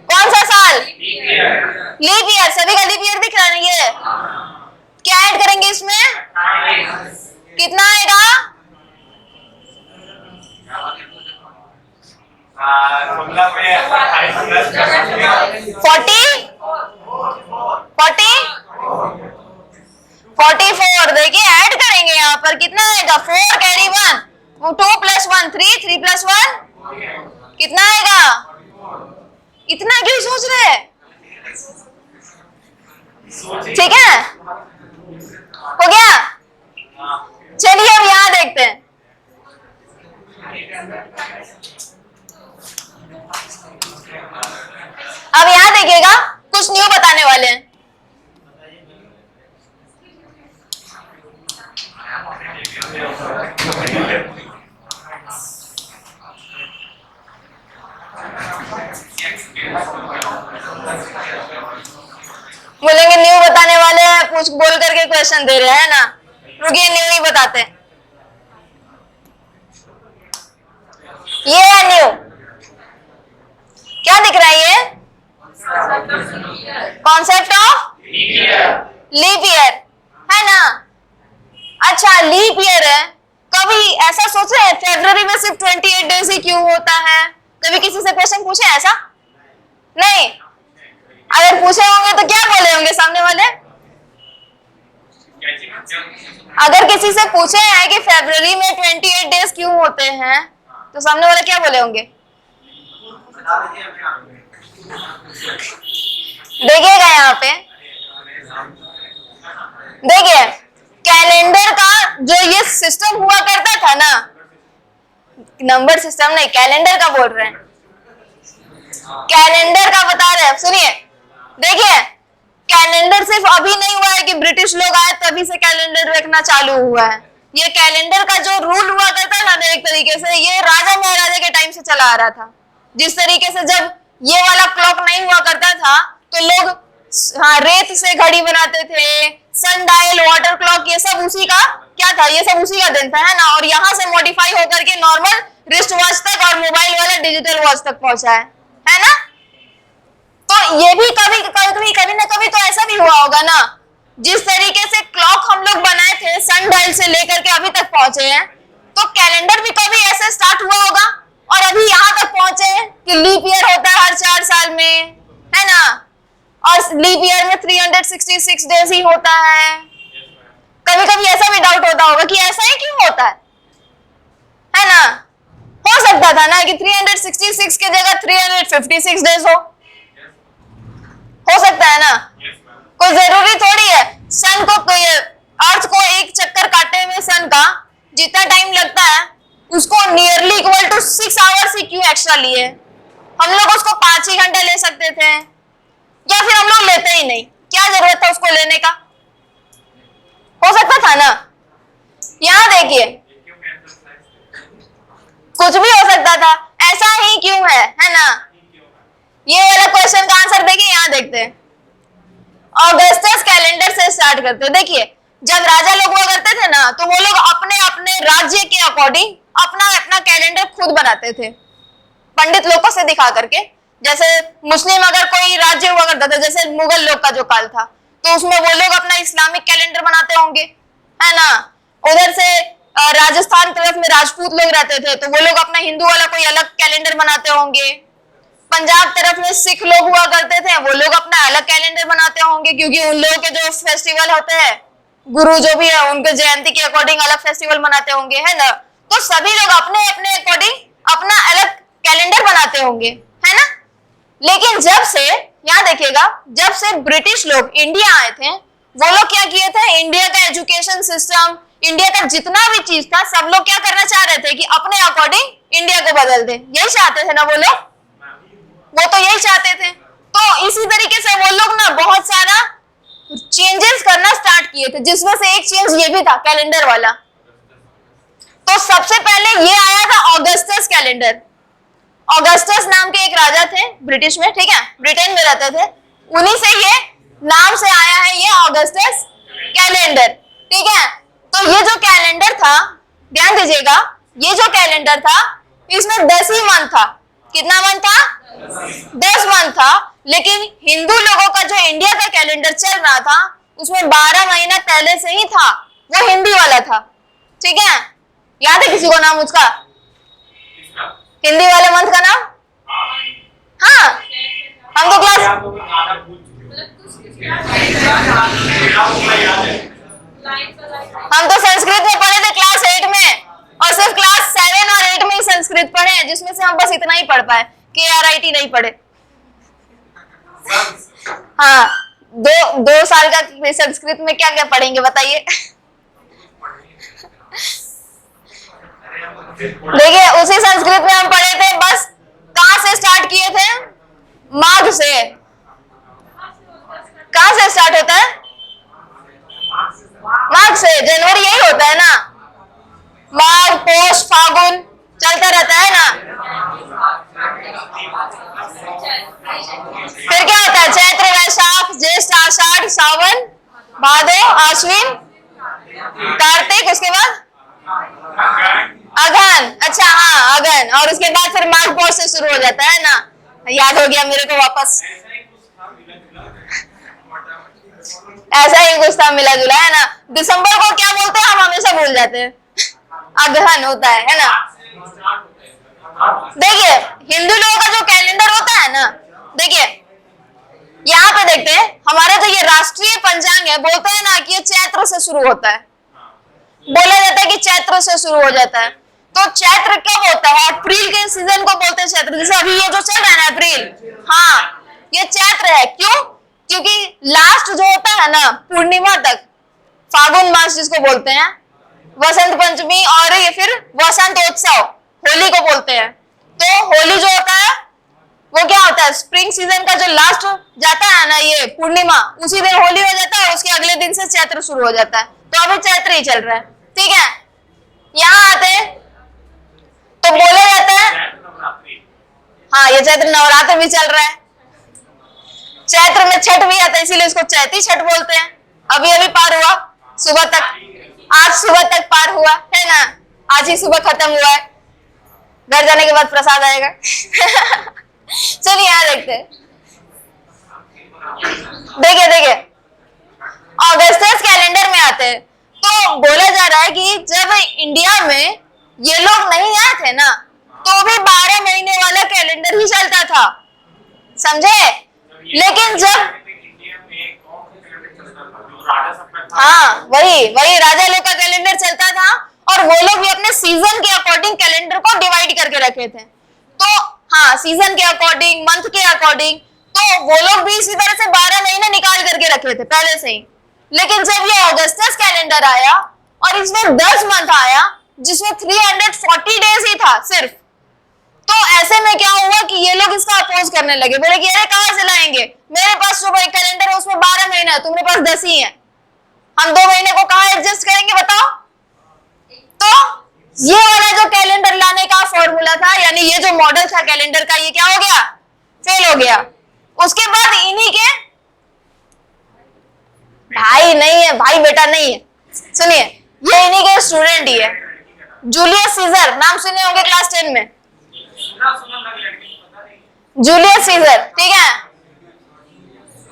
कौन सा साल, लीप ईयर, सभी का लीप ईयर दिख रहा है ना, ये क्या ऐड करेंगे इसमें, कितना आएगा 44, देखिए ऐड करेंगे यहाँ पर, कितना आएगा 4 कैरी 1, 2 + 1 3, 3 + 1 कितना आएगा, इतना क्यों सोच रहे हैं, ठीक है, हो गया। चलिए अब यहाँ देखते हैं, अब यहाँ देखिएगा कुछ न्यू बताने वाले हैं। बोलेंगे न्यू बताने वाले हैं, कुछ बोल करके क्वेश्चन दे रहे हैं ना, रुकिए न्यू ही बताते हैं। ये है न्यू, क्या दिख रहा है ये? कॉन्सेप्ट ऑफ लीप ईयर, है ना? अच्छा, लीप ईयर है, कभी ऐसा सोचे हैं फरवरी में सिर्फ 28 डेज ही क्यों होता है? कभी किसी से क्वेश्चन पूछे ऐसा? नहीं। अगर पूछे होंगे तो क्या बोले होंगे सामने वाले? अगर किसी से पूछे हैं कि फरवरी में 28 डेज क्यों होते हैं तो सामने वाले क्या बोले होंगे? देखिएगा यहाँ पे, देखिए कैलेंडर का जो ये सिस्टम हुआ करता था ना, नंबर सिस्टम नहीं, कैलेंडर का बोल रहे हैं, कैलेंडर का बता रहे हैं। सुनिए, देखिए कैलेंडर सिर्फ अभी नहीं हुआ है कि ब्रिटिश लोग आए तभी से कैलेंडर रखना चालू हुआ है। ये कैलेंडर का जो रूल हुआ करता था ना, एक तरीके से ये राजा महाराजा के टाइम से चला आ रहा था। जिस तरीके से जब ये वाला क्लॉक नहीं हुआ करता था तो लोग रेत से घड़ी बनाते थे, सन डायल, वाटर क्लॉक, ये सब उसी का क्या था, ये सब उसी का दिन था, है ना? और यहाँ से मॉडिफाई होकर के नॉर्मल रिस्ट वॉच तक और मोबाइल वाला डिजिटल वॉच तक पहुंचा है ना? तो ये भी कभी ना कभी तो ऐसा भी हुआ होगा ना, जिस तरीके से क्लॉक हम लोग बनाए थे सन डायल से लेकर के अभी तक पहुंचे हैं, तो कैलेंडर भी कभी ऐसे स्टार्ट हुआ होगा और अभी यहाँ तक पहुंचे हैं कि लीप ईयर होता है हर 4 साल में, है ना? और लीप ईयर में 366 डेज ही होता है। कभी कभी ऐसा भी डाउट होता होगा कि ऐसा ही क्यों होता है ना? हो सकता था ना कि 366 की जगह 356 डेज हो सकता है ना? कोई जरूरी थोड़ी है सन को, अर्थ को एक चक्कर काटने में सन का जितना टाइम लगता है उसको नियरली इक्वल टू 6 आवर्स ही क्यों एक्स्ट्रा लिए? हम लोग उसको 5 ही घंटे ले सकते थे, या फिर हम लोग लेते ही नहीं, क्या जरूरत था उसको लेने का? हो सकता था ना? यहाँ देखिए, कुछ भी हो सकता था, ऐसा ही क्यों है ना? ये वाला क्वेश्चन का आंसर देखिए, यहाँ देखते हैं। ऑगस्टस कैलेंडर से स्टार्ट करते हैं। देखिए, जब राजा लोग हुआ करते थे ना, तो वो लोग अपने अपने राज्य के अकॉर्डिंग अपना अपना कैलेंडर खुद बनाते थे, पंडित लोगों से दिखा करके। जैसे मुस्लिम अगर कोई राज्य हुआ करता था, जैसे मुगल लोग का जो काल था, तो उसमें वो लोग अपना इस्लामिक कैलेंडर बनाते होंगे, है ना? उधर से राजस्थान तरफ में राजपूत लोग रहते थे, तो वो लोग अपना हिंदू वाला कोई अलग कैलेंडर बनाते होंगे। पंजाब तरफ में सिख लोग हुआ करते थे, वो लोग अपना अलग कैलेंडर बनाते होंगे, क्योंकि उन लोगों के जो फेस्टिवल होते हैं, गुरु जो भी है उनके जयंती के अकॉर्डिंग अलग फेस्टिवल मनाते होंगे, है ना? तो सभी लोग अपने अपने अकॉर्डिंग अपना अलग कैलेंडर बनाते होंगे, है ना? लेकिन जब से, यहाँ देखिएगा, जब से ब्रिटिश लोग इंडिया आए थे, वो लोग क्या किए थे, इंडिया का एजुकेशन सिस्टम, इंडिया का जितना भी चीज था, सब लोग क्या करना चाह रहे थे कि अपने अकॉर्डिंग इंडिया को बदल दे। यही चाहते थे ना वो लोग, वो तो यही चाहते थे। तो इसी तरीके से वो लोग ना बहुत सारा चेंजेस करना स्टार्ट किए थे, जिसमें से एक चेंज ये भी था, कैलेंडर वाला। तो सबसे पहले ये आया था ऑगस्टस कैलेंडर। ऑगस्टस नाम के एक राजा थे ब्रिटिश में, ठीक है, ब्रिटेन में रहते थे, उन्हीं से ये नाम से आया है ये ऑगस्टस कैलेंडर, ठीक है। तो ये जो कैलेंडर था, ध्यान दीजिएगा, ये जो कैलेंडर था इसमें 10 ही मंथ था। कितना मंथ था? 10 मंथ था। लेकिन हिंदू लोगों का जो इंडिया का कैलेंडर चल रहा था उसमें 12 महीना पहले से ही था, वो हिंदी वाला था, ठीक है। याद है किसी को नाम उसका, हिंदी वाले मंथ का नाम? हाँ, हम तो क्लास, हम तो संस्कृत में पढ़े थे क्लास 8 में, और सिर्फ क्लास 7 और 8 में ही संस्कृत पढ़े हैं, जिसमें से हम बस इतना ही पढ़ पाए, KRIT नहीं पढ़े। हाँ, दो साल का संस्कृत में क्या क्या पढ़ेंगे बताइए। देखिए, उसी संस्कृत में हम पढ़े थे, बस कहां से स्टार्ट किए थे? माघ से। कहां से स्टार्ट होता है? माघ से। जनवरी यही होता है ना, माघ, पोष, फागुन चलता रहता है ना। फिर क्या होता है? चैत्र, वैशाख, ज्येष्ठ, आषाढ़, सावन, भादो, आश्विन, कार्तिक, उसके बाद अगहन। अच्छा हाँ, अगहन, और उसके बाद फिर माघ, पौष से शुरू हो जाता है ना। याद हो गया मेरे को वापस। ऐसा ही कुछ था मिला-जुला ऐसा ही कुछ था मिला जुला, है ना। दिसंबर को क्या बोलते हैं हम हमेशा भूल जाते हैं, अगहन होता है ना। देखिए हिंदू लोगों का जो कैलेंडर होता है ना, देखिए यहाँ पे देखते हैं, हमारा जो ये राष्ट्रीय पंचांग है, बोलते हैं ना कि ये चैत्र से शुरू होता है, बोला जाता है कि चैत्र से शुरू हो जाता है। तो चैत्र कब होता है? अप्रैल के सीजन को बोलते हैं चैत्र। जैसे अभी ये जो चल रहा है ना अप्रैल, हाँ ये चैत्र है। क्यों? क्योंकि लास्ट जो होता है ना पूर्णिमा तक, फागुन मास जिसको बोलते हैं, वसंत पंचमी और ये फिर वसंतोत्सव होली को बोलते हैं। तो होली जो होता है वो क्या होता है, स्प्रिंग सीजन का जो लास्ट जाता है ना ये पूर्णिमा, उसी दिन होली हो जाता है, उसके अगले दिन से चैत्र शुरू हो जाता है। तो अभी चैत्र ही चल रहा है, ठीक है। यहाँ आते हैं तो बोला जाता है, हाँ ये चैत्र नवरात्र भी चल रहा है, चैत्र में छठ भी आता है, इसीलिए इसको चैती छठ बोलते हैं। अभी अभी पार हुआ सुबह तक, आज सुबह तक पार हुआ है ना, आज ही सुबह खत्म हुआ है, घर जाने के बाद प्रसाद आएगा। चलिए यहाँ देखते हैं, देखिए देखिए अगस्टस कैलेंडर में आते हैं। तो बोला जा रहा है कि जब इंडिया में ये लोग नहीं आए थे ना, तो भी 12 महीने वाला कैलेंडर ही चलता था, समझे। लेकिन जब हाँ वही राजा लोग का कैलेंडर चलता था, और वो लोग भी अपने सीजन के अकॉर्डिंग कैलेंडर को डिवाइड करके रखे थे। तो हाँ सीजन के अकॉर्डिंग, मंथ के अकॉर्डिंग, तो वो लोग भी इसी तरह से 12 महीने निकाल करके रखे थे पहले से ही। लेकिन जब ये अगस्टस कैलेंडर आया और इसमें 10 मंथ आया जिसमें 340 डेज ही था सिर्फ, तो ऐसे में क्या हुआ कि ये लोग इसका अपोज करने लगे, बोले कि अरे कहां से लाएंगे, मेरे पास जो कैलेंडर है उसमें 12 महीने है, तुम्हारे पास 10 ही है, हम 2 महीने को कहां एडजस्ट करेंगे बताओ। तो ये वाला जो कैलेंडर लाने का फॉर्मूला था, यानी ये जो मॉडल था कैलेंडर का, ये क्या हो गया, फेल हो गया। उसके बाद इन्हीं के भाई नहीं है, भाई बेटा नहीं है, सुनिए ये इन्हीं के स्टूडेंट ही है, जूलियस सीजर, नाम सुने होंगे क्लास 10 में, जूलियस सीजर, ठीक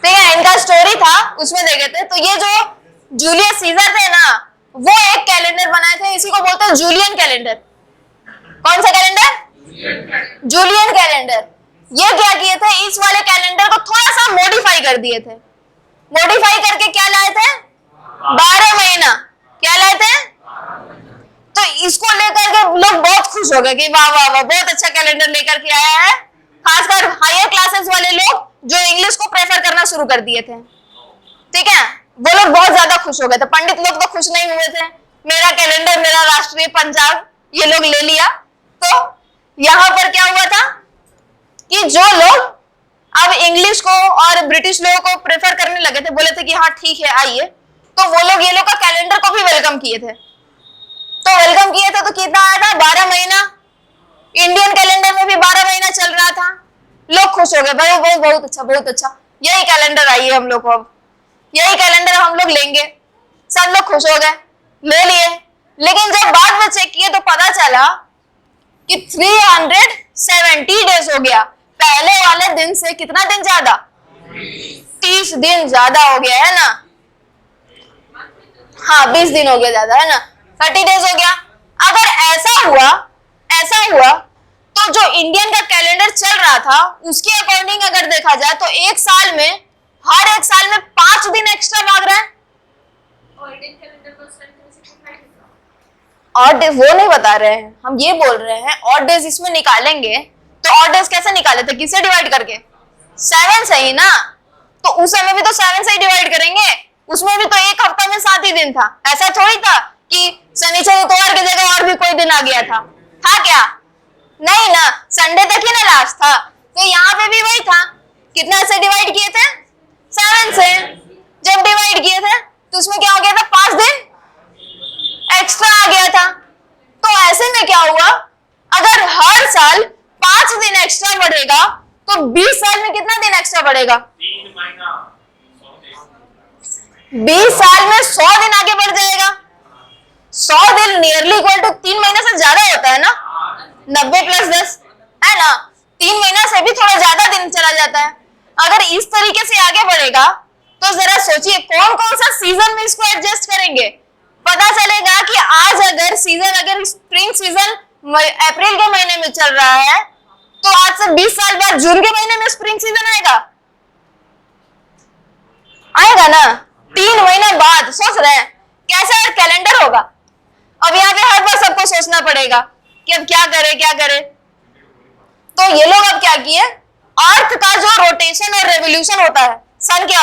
है इनका स्टोरी था उसमें देखे थे। तो ये जो जूलियस सीजर थे ना, वो एक कैलेंडर बनाए थे, इसी को बोलते हैं जूलियन कैलेंडर। कौन सा कैलेंडर? Julian calendar. ये क्या किए थे, इस वाले कैलेंडर को थोड़ा सा मॉडिफाई कर दिए थे, मॉडिफाई करके क्या लाए थे, 12 महीना, क्या लाए थे। तो इसको लेकर के लोग बहुत खुश हो गए कि वाह वाह वाह बहुत अच्छा कैलेंडर लेकर के आया है। खासकर हायर क्लासेस वाले लोग जो इंग्लिश को प्रेफर करना शुरू कर दिए थे, ठीक है, वो लोग बहुत ज्यादा खुश हो गए थे। पंडित लोग तो खुश नहीं हुए थे, मेरा कैलेंडर, मेरा राष्ट्रीय पंचांग ये लोग ले लिया। तो यहाँ पर क्या हुआ था कि जो लोग अब इंग्लिश को और ब्रिटिश लोगों को प्रेफर करने लगे थे, बोले थे कि हाँ ठीक है आइए, तो वो लोग ये लोग का कैलेंडर को भी वेलकम किए थे। तो वेलकम किए थे तो कितना आया था, 12 महीना। इंडियन कैलेंडर में भी 12 महीना चल रहा था, लोग खुश हो गए, भाई बहुत अच्छा बहुत अच्छा, यही कैलेंडर आइए हम लोग को, अब यही कैलेंडर हम लोग लेंगे। सब लोग खुश हो गए, ले लिए। लेकिन जब बाद में चेक किए तो पता चला कि 370 डेज हो गया, पहले वाले दिन से कितना दिन ज्यादा, 30 दिन ज्यादा हो गया है ना, हाँ 20 दिन हो गया ज्यादा है ना, 30 डेज हो गया। अगर ऐसा हुआ तो जो इंडियन का कैलेंडर चल रहा था उसके अकॉर्डिंग अगर देखा जाए तो एक साल में, हर एक साल में 5 दिन एक्स्ट्रा भाग रहा है। और वो नहीं बता रहे हैं, हम ये बोल रहे हैं और डेज इसमें निकालेंगे तो और डेज कैसे निकाले थे, किससे डिवाइड करके, 7 से ही ना। तो उस समय भी तो 7 से ही डिवाइड करेंगे, उसमें भी तो एक हफ्ता में 7 ही दिन था। ऐसा थोड़ी था कि शनिचर इतवार की जगह और भी कोई दिन आ गया था क्या, नहीं ना, संडे तक ही ना लास्ट था। तो यहाँ पे भी वही था, कितना से डिवाइड किए थे, 7 से। जब डिवाइड किए थे तो उसमें क्या हो गया था, 5 दिन एक्स्ट्रा आ गया था। तो ऐसे में क्या हुआ, अगर हर साल 5 दिन एक्स्ट्रा बढ़ेगा तो 20 साल में कितना दिन एक्स्ट्रा बढ़ेगा, 3 महीना, 20 साल में 100 दिन आगे बढ़ जाएगा। 100 दिन नियरली इक्वल टू 3 महीने से ज्यादा होता है ना, 90 + 10 है ना, 3 महीना से भी थोड़ा ज्यादा जाता है। अगर इस तरीके से आगे बढ़ेगा तो जरा सोचिए कौन कौन सा सीजन में इसको एडजस्ट करेंगे। पता चलेगा कि आज अगर स्प्रिंग सीजन अप्रैल के महीने में चल रहा है तो आज से 20 साल बाद जून के महीने में स्प्रिंग सीजन आएगा ना, 3 महीने बाद। सोच रहे हैं कैसा कैलेंडर होगा। अब यहाँ पे हर बार सबको सोचना पड़ेगा कि अब क्या करे। तो ये लोग अब क्या किए, अर्थ का जो रोटेशन और रेवोल्यूशन होता है सन के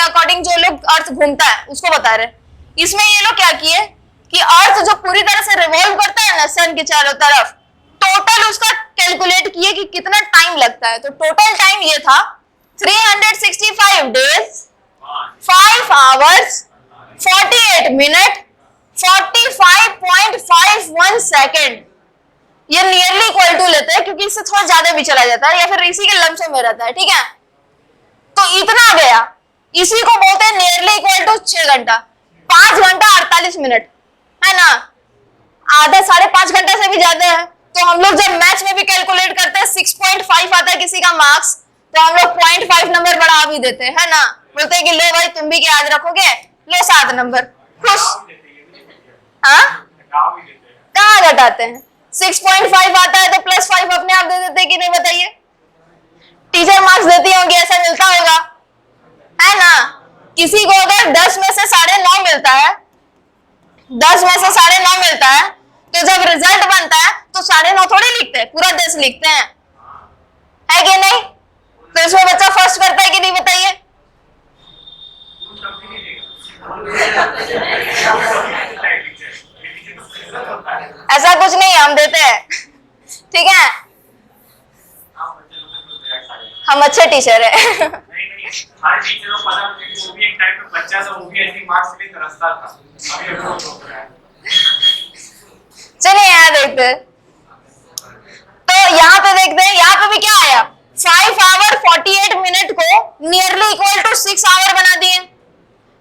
अकॉर्डिंग जो लोग अर्थ घूमता है उसको बता रहे। इसमें ये लोग क्या किए कि अर्थ जो पूरी तरह से रिवॉल्व करता है ना सन के चारों तरफ, टोटल उसका कैलकुलेट किए कि कितना टाइम लगता है। तो टोटल टाइम ये था 365 डेज 5 आवर्स 48 मिनट 45.51 सेकेंड। ये नियरली इक्वल टू लेते हैं क्योंकि इससे थोड़ा ज्यादा भी चला जाता है या फिर इसी के लमसम में रहता है, ठीक है। तो इतना गया, इसी को बोलते हैं नियरली इक्वल टू 6 घंटा, 5 घंटा 48 मिनट, है ना। आधा 5.5 घंटे से भी ज्यादा है। तो हम लोग जब मैथ्स में भी कैलकुलेट करते हैं 6.5 आता है किसी का मार्क्स, तो हम लोग 0.5 नंबर बढ़ा भी देते हैं, है ना। बोलते हैं कि लो भाई तुम भी क्या याद रखोगे, लो 7 नंबर, खुश। हाँ कहाँ घटाते हैं, 6.5 आता है तो +5 अपने आप दे देते कि नहीं, बताइए। टीचर मार्क्स देती होंगी, ऐसा मिलता होगा, है ना। किसी को अगर 10 में से 9.5 मिलता है, 10 में से 9.5 मिलता है, तो जब रिजल्ट बनता है तो 9.5 थोड़ी लिखते हैं, पूरा 10 लिखते हैं, है कि नहीं। तो इसमें बच्चा फर्स्ट करता है कि नहीं, बताइए। ऐसा कुछ नहीं, हम देते हैं, ठीक है। हम अच्छे टीचर है। हर टीचर को पता है कि वो भी एक टाइप का बच्चा था, वो भी ऐसे मार्क्स के लिए तरसता था। अभी अप्रोच हो रहा है। चलिए यहाँ देखते हैं। तो यहाँ पे देखते हैं, यहाँ पे भी क्या आया, 5 आवर 48 मिनट को नियरली इक्वल टू 6 आवर बना दिए,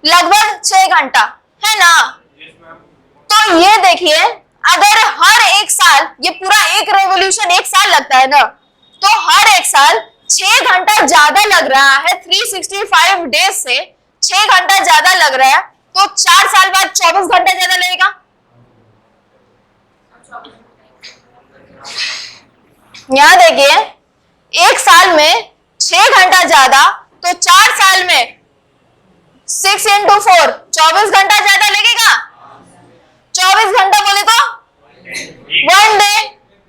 लगभग 6 घंटा, है ना। तो ये देखिए, अगर हर एक साल, ये पूरा एक रेवोल्यूशन 1 साल लगता है ना, तो हर एक साल 6 घंटा ज्यादा लग रहा है। 365 डेज से 6 घंटा ज्यादा लग रहा है, तो 4 साल बाद 24 घंटा ज्यादा लगेगा। यहां देखिए, 1 साल में 6 घंटा ज्यादा, तो 4 साल में 6 × 4 24 घंटा ज्यादा लगेगा। 24 घंटा बोले तो 1 डे।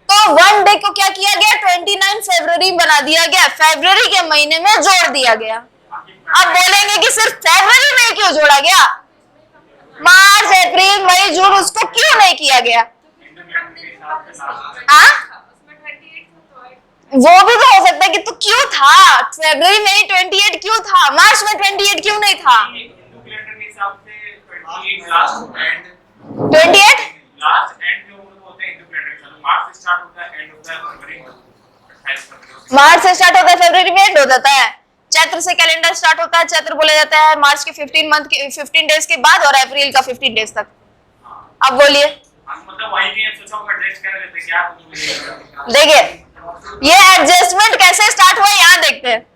तो 1 डे को क्या किया गया, 29 फरवरी बना दिया गया, फरवरी के महीने में जोड़ दिया गया। अब बोलेंगे कि सिर्फ फरवरी में क्यों जोड़ा गया, मार्च अप्रैल मई जून उसको क्यों नहीं किया गया। वो भी तो हो सकता है कि तो क्यों था फरवरी में ही 28 क्यों था, मार्च में 28 क्यों नहीं था। 28 मार्च से स्टार्ट होता है, फरवरी में एंड हो जाता है। चैत्र से कैलेंडर स्टार्ट होता है, चैत्र बोला जाता है मार्च के 15 डेज के बाद और अप्रैल का 15 डेज तक। अब बोलिए, देखिए ये एडजस्टमेंट कैसे स्टार्ट हुआ यहाँ देखते हैं।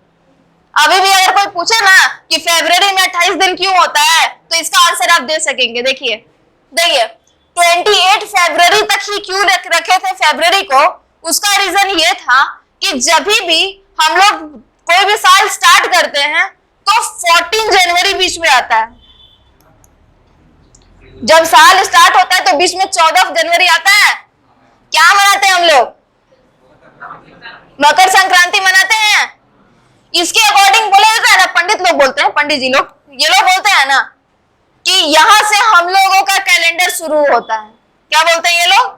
अभी भी अगर कोई पूछे ना कि फरवरी में 28 दिन क्यों होता है, तो इसका आंसर आप दे सकेंगे। देखिए 28 फरवरी तक ही क्यों रखे थे फरवरी को, उसका रीजन ये था कि जब भी हम लोग कोई भी साल स्टार्ट करते हैं तो 14 जनवरी बीच में आता है। जब साल स्टार्ट होता है तो बीच में 14 जनवरी आता है। क्या मनाते हैं हम लोग, मकर संक्रांति मनाते हैं। इसके अकॉर्डिंग बोला जाता है ना, पंडित लोग बोलते हैं, पंडित जी लोग, ये लोग बोलते हैं ना कि यहाँ से हम लोगों का कैलेंडर शुरू होता है। क्या बोलते हैं ये लोग,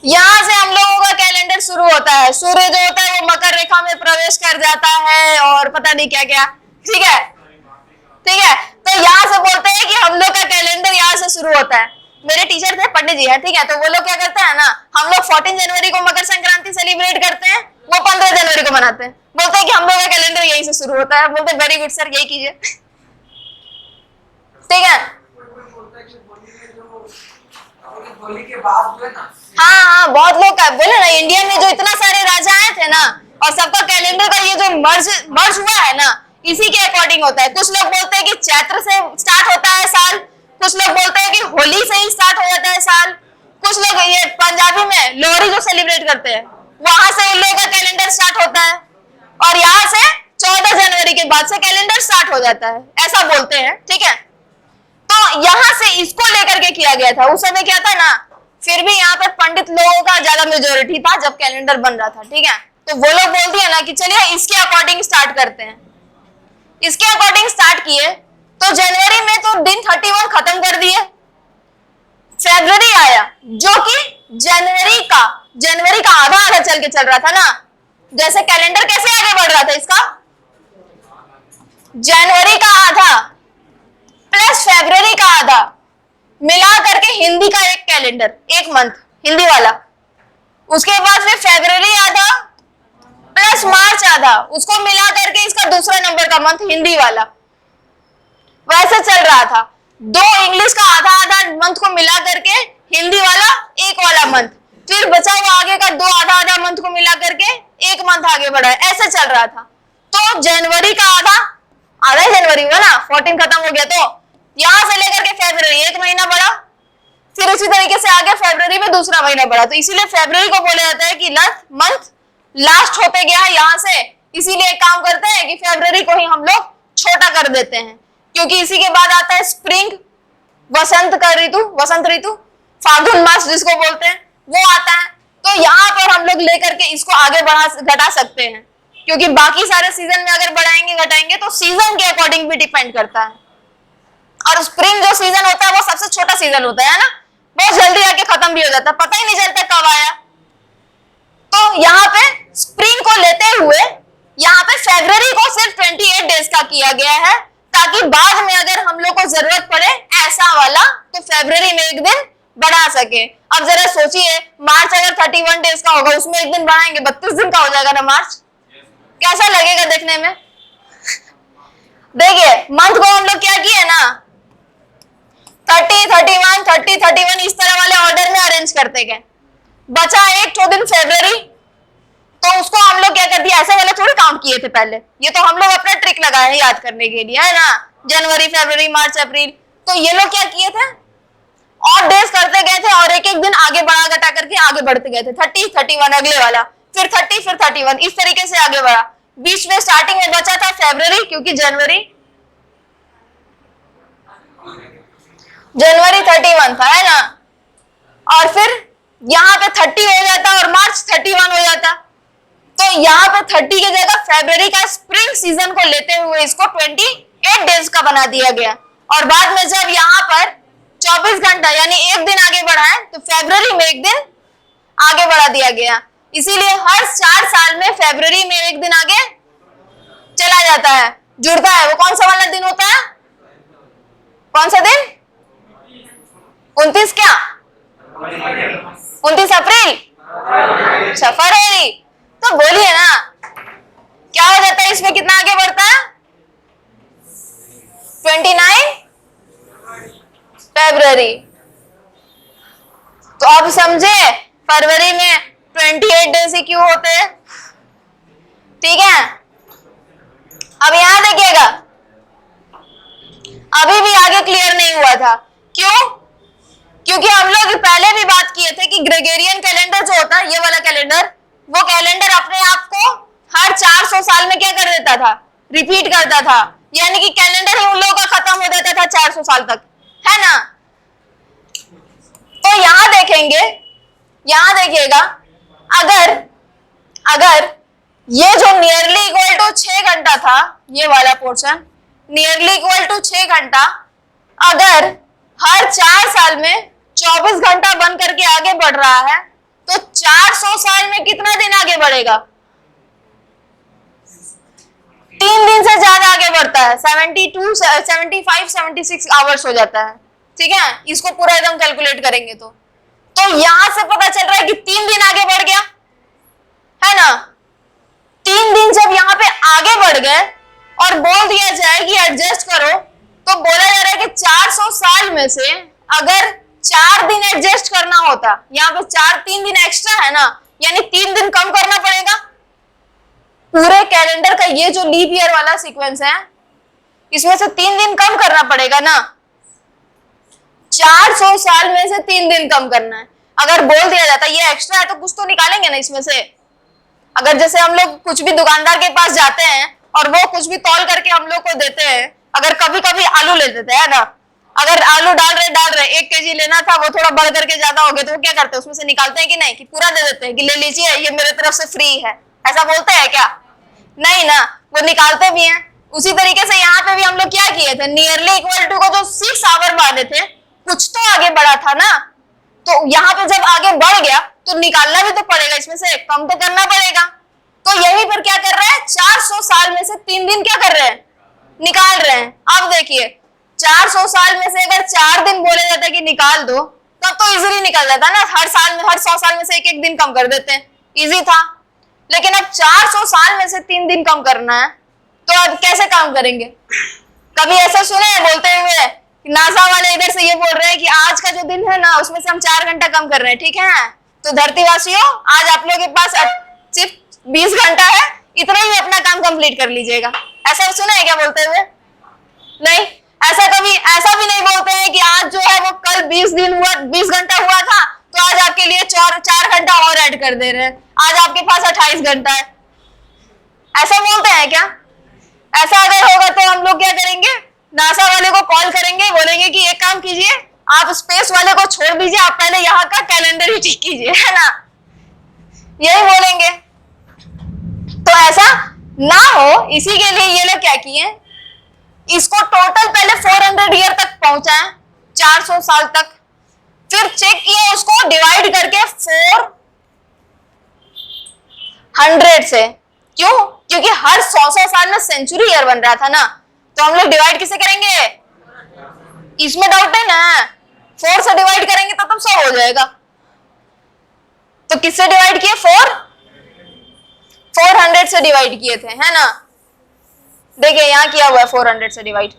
यहाँ से हम लोगों का कैलेंडर शुरू होता है। सूर्य जो होता है वो मकर रेखा में प्रवेश कर जाता है और पता नहीं क्या क्या, ठीक है। तो यहाँ से बोलते हैं कि हम लोग का कैलेंडर यहाँ से शुरू होता है। मेरे टीचर थे, पंडित जी है, ठीक है। तो वो लोग क्या करते हैं ना, हम लोग 14 जनवरी को मकर संक्रांति सेलिब्रेट करते हैं, वो 15 जनवरी को मनाते हैं। बोलते हैं कि हम लोग का कैलेंडर यहीं से शुरू होता है। बोलते हैं वेरी गुड सर, यही कीजिए, ठीक है। हाँ, बहुत लोग का बोले ना, इंडिया में जो इतना सारे राजा आए थे ना, और सबका कैलेंडर का ये जो मर्ज हुआ है ना, इसी के अकॉर्डिंग होता है। कुछ लोग बोलते हैं कि चैत्र से स्टार्ट होता है साल, कुछ लोग बोलते हैं कि होली से ही स्टार्ट हो जाता है साल, कुछ लोग ये पंजाबी में लोहड़ी जो सेलिब्रेट करते हैं वहां से उन लोगों का कैलेंडर स्टार्ट होता है, और यहाँ से 14 जनवरी के बाद से कैलेंडर स्टार्ट हो जाता है, ऐसा बोलते हैं। ठीक है, तो यहाँ से इसको लेकर के किया गया था। उस समय क्या था ना, फिर भी यहाँ पर पंडित लोगों का ज्यादा मेजोरिटी था जब कैलेंडर बन रहा था। ठीक है, तो वो लोग बोल दिया ना कि चलिए इसके अकॉर्डिंग स्टार्ट करते हैं। इसके अकॉर्डिंग स्टार्ट किए तो जनवरी में तो दिन 31 खत्म कर दिए। फेब्रुवरी आया जो कि जनवरी का आधा चल के चल रहा था ना। जैसे कैलेंडर कैसे आगे बढ़ रहा था इसका, जनवरी का आधा प्लस फेब्रुवरी का आधा मिला करके हिंदी का एक कैलेंडर, एक मंथ हिंदी वाला। उसके बाद फिर फेब्रुवरी आधा प्लस मार्च आधा, उसको मिला करके इसका दूसरा नंबर का मंथ हिंदी वाला। वैसे चल रहा था। दो इंग्लिश का आधा आधा मंथ को मिला करके हिंदी वाला एक वाला मंथ, फिर बचा हुआ आगे का दो आधा आधा मंथ को मिला करके एक मंथ आगे बढ़ा, ऐसे चल रहा था। तो जनवरी का आधा जनवरी हुआ ना, 14 खत्म हो गया, तो यहां से लेकर के फेब्रुवरी एक महीना बढ़ा, फिर इसी तरीके से आगे फेब्रुवरी में दूसरा महीना बढ़ा। तो इसीलिए फेब्रुवरी को बोला जाता है कि मंथ लास्ट होते गया है यहाँ से। इसीलिए एक काम करते हैं कि फेब्रुवरी को ही हम लोग छोटा कर देते हैं, क्योंकि इसी के बाद आता है स्प्रिंग, वसंत ऋतु, फागुन मास जिसको बोलते हैं, वो आता है। तो यहाँ पर हम लोग लेकर के इसको आगे घटा सकते हैं, क्योंकि बाकी सारे सीजन में अगर बढ़ाएंगे घटाएंगे तो सीजन के अकॉर्डिंग भी डिपेंड करता है। और स्प्रिंग जो सीजन होता है वो सबसे छोटा सीजन होता है ना, बहुत जल्दी आके खत्म भी हो जाता है, पता ही नहीं चलता कब आया। तो यहाँ पे स्प्रिंग को लेते हुए यहाँ पे फेब्रुवरी को सिर्फ 28 डेज का किया गया है, ताकि बाद में अगर हम लोग को जरूरत पड़े ऐसा वाला तो फेब्रुवरी में एक दिन बढ़ा सके। अब जरा सोचिए, मार्च अगर 31 डेज का होगा, उसमें एक दिन बढ़ाएंगे 32 दिन का हो जाएगा ना मार्च, कैसा लगेगा देखने में। देखिए मंथ को हम लोग क्या किए ना, 30, 31, 30, 31 इस तरह वाले ऑर्डर में अरेंज करते गए। बचा एक तो दिन फेब्रुवरी, तो उसको हम लोग क्या कर दिया, ऐसे वाले थोड़े काउंट किए थे पहले, ये तो हम लोग अपना ट्रिक लगाए हैं याद करने के लिए, है ना। जनवरी, फरवरी, मार्च, अप्रैल, तो ये लोग क्या किए थे, और डेज करते गए थे और एक एक दिन आगे बढ़ा घटा करके आगे बढ़ते गए थे। 30, 31 अगले वाला, फिर 30, फिर 31, इस तरीके से आगे बढ़ा। बीच में स्टार्टिंग में बचा था फेब्रुवरी, क्योंकि जनवरी 31 था, है ना। और फिर यहाँ पे 30 हो जाता और मार्च 31 हो जाता। तो यहाँ पे 30 की जगह फेब्रुवरी का स्प्रिंग सीजन को लेते हुए इसको 28 डेज का बना दिया गया। और बाद में जब यहाँ पर 24 घंटा यानी एक दिन आगे बढ़ा है, तो फेब्रुवरी में एक दिन आगे बढ़ा दिया गया। इसीलिए हर 4 साल में फेब्रुवरी में एक दिन आगे चला जाता है, जुड़ता है। वो कौन सा वाला दिन होता है, कौन सा दिन, 29 क्या, 29 अप्रैल, फरवरी। तो बोलिए ना क्या हो जाता है, इसमें कितना आगे बढ़ता है, 29 फरवरी। तो अब समझे फरवरी में 28 डेज ही क्यों होते हैं। ठीक है, अब यहां देखिएगा, अभी भी आगे क्लियर नहीं हुआ था, क्यों, क्योंकि हम लोग पहले भी बात किए थे कि ग्रेगोरियन कैलेंडर जो होता है, ये वाला कैलेंडर, वो कैलेंडर अपने आप को हर 400 साल में क्या कर देता था, रिपीट करता था। यानी कि कैलेंडर ही उन लोगों का खत्म हो जाता था 400 साल तक, है ना। तो यहां देखेंगे, यहां देखिएगा, अगर ये जो नियरली इक्वल टू 6 घंटा था, ये वाला पोर्शन नियरली इक्वल टू 6 घंटा, अगर हर 4 साल में 24 घंटा बन करके आगे बढ़ रहा है, तो 400 साल में कितना दिन आगे बढ़ेगा, 3 दिन से ज्यादा आगे बढ़ता है, 72, 75, 76 आवर्स हो जाता है। ठीक है, इसको पूरा एकदम कैलकुलेट करेंगे तो यहां से पता चल रहा है कि 3 दिन आगे बढ़ गया, है ना। 3 दिन जब यहाँ पे आगे बढ़ गए और बोल दिया जाए कि एडजस्ट करो, तो बोला जा रहा है कि 400 साल में से अगर 4 दिन एडजस्ट करना होता, यहाँ पे 3 दिन एक्स्ट्रा है ना, यानी 3 दिन कम करना पड़ेगा, पूरे कैलेंडर का ये जो लीप ईयर वाला सीक्वेंस है, इसमें से 3 दिन कम करना पड़ेगा ना। 400 साल में से 3 दिन कम करना है। अगर बोल दिया जाता ये एक्स्ट्रा है तो कुछ तो निकालेंगे ना इसमें से। अगर जैसे हम लोग कुछ भी दुकानदार के पास जाते हैं और वो कुछ भी तौल करके हम लोग को देते हैं, अगर कभी कभी आलू ले देते हैं ना, अगर आलू डाल रहे 1 केजी लेना था, वो थोड़ा बढ़ करके ज्यादा हो गया तो वो क्या करते हैं, उसमें से निकालते हैं कि नहीं, कि पूरा दे देते हैं कि ले लीजिए ये मेरे तरफ से फ्री है, ऐसा बोलते हैं क्या? नहीं ना, वो निकालते भी हैं। उसी तरीके से यहाँ पे भी हम लोग क्या किए थे, नियरली इक्वल टू को जो 6 आवर माने थे, कुछ तो आगे बढ़ा था ना, तो यहाँ पे जब आगे बढ़ गया तो निकालना भी तो पड़ेगा, इसमें से कम तो करना पड़ेगा। तो यहीं पर क्या कर रहे हैं, 400 साल में से 3 दिन क्या कर रहे हैं, निकाल रहे हैं। अब देखिए 400 साल में से अगर 4 दिन बोले जाते कि निकाल दो, तब तो इजीली निकल जाता ना, हर 100 साल में से 1 दिन कम कर देते हैं, इजी था। लेकिन अब 400 साल में से 3 दिन कम करना है, तो अब कैसे काम करेंगे? कभी ऐसा सुने हैं बोलते हुए, नासा वाले इधर से ये बोल रहे हैं कि आज का जो दिन है ना, उसमें से हम 4 घंटा कम कर रहे हैं, ठीक है? तो धरतीवासियों, आज आप लोगों के पास सिर्फ 20 घंटा है, इतना ही अपना काम कंप्लीट कर लीजिएगा। ऐसा सुना है क्या बोलते हुए? नहीं, ऐसा भी नहीं बोलते हैं कि आज जो है वो कल 20 घंटा हुआ था, तो आज आपके लिए 4 घंटा और ऐड कर दे रहे हैं, आज आपके पास 28 घंटा है। ऐसा बोलते हैं क्या? ऐसा अगर होगा तो हम लोग क्या करेंगे, नासा वाले को कॉल करेंगे, बोलेंगे कि एक काम कीजिए, आप स्पेस वाले को छोड़ दीजिए, आप पहले यहाँ का कैलेंडर ही ठीक कीजिए, है ना? यही बोलेंगे। तो ऐसा ना हो, इसी के लिए ये लोग क्या किए, इसको टोटल पहले 400 ईयर तक पहुंचाए, 400 साल तक, फिर चेक किया उसको डिवाइड करके 400 से। क्यों? क्योंकि हर 100 साल में सेंचुरी ईयर बन रहा था ना, तो हम लोग डिवाइड किसे करेंगे? इसमें डाउट है ना, 4 से डिवाइड करेंगे तो तब 100 हो जाएगा। तो किससे डिवाइड किए? 400 से डिवाइड किए थे, है ना? देखिए यहाँ किया हुआ है 400 से डिवाइड,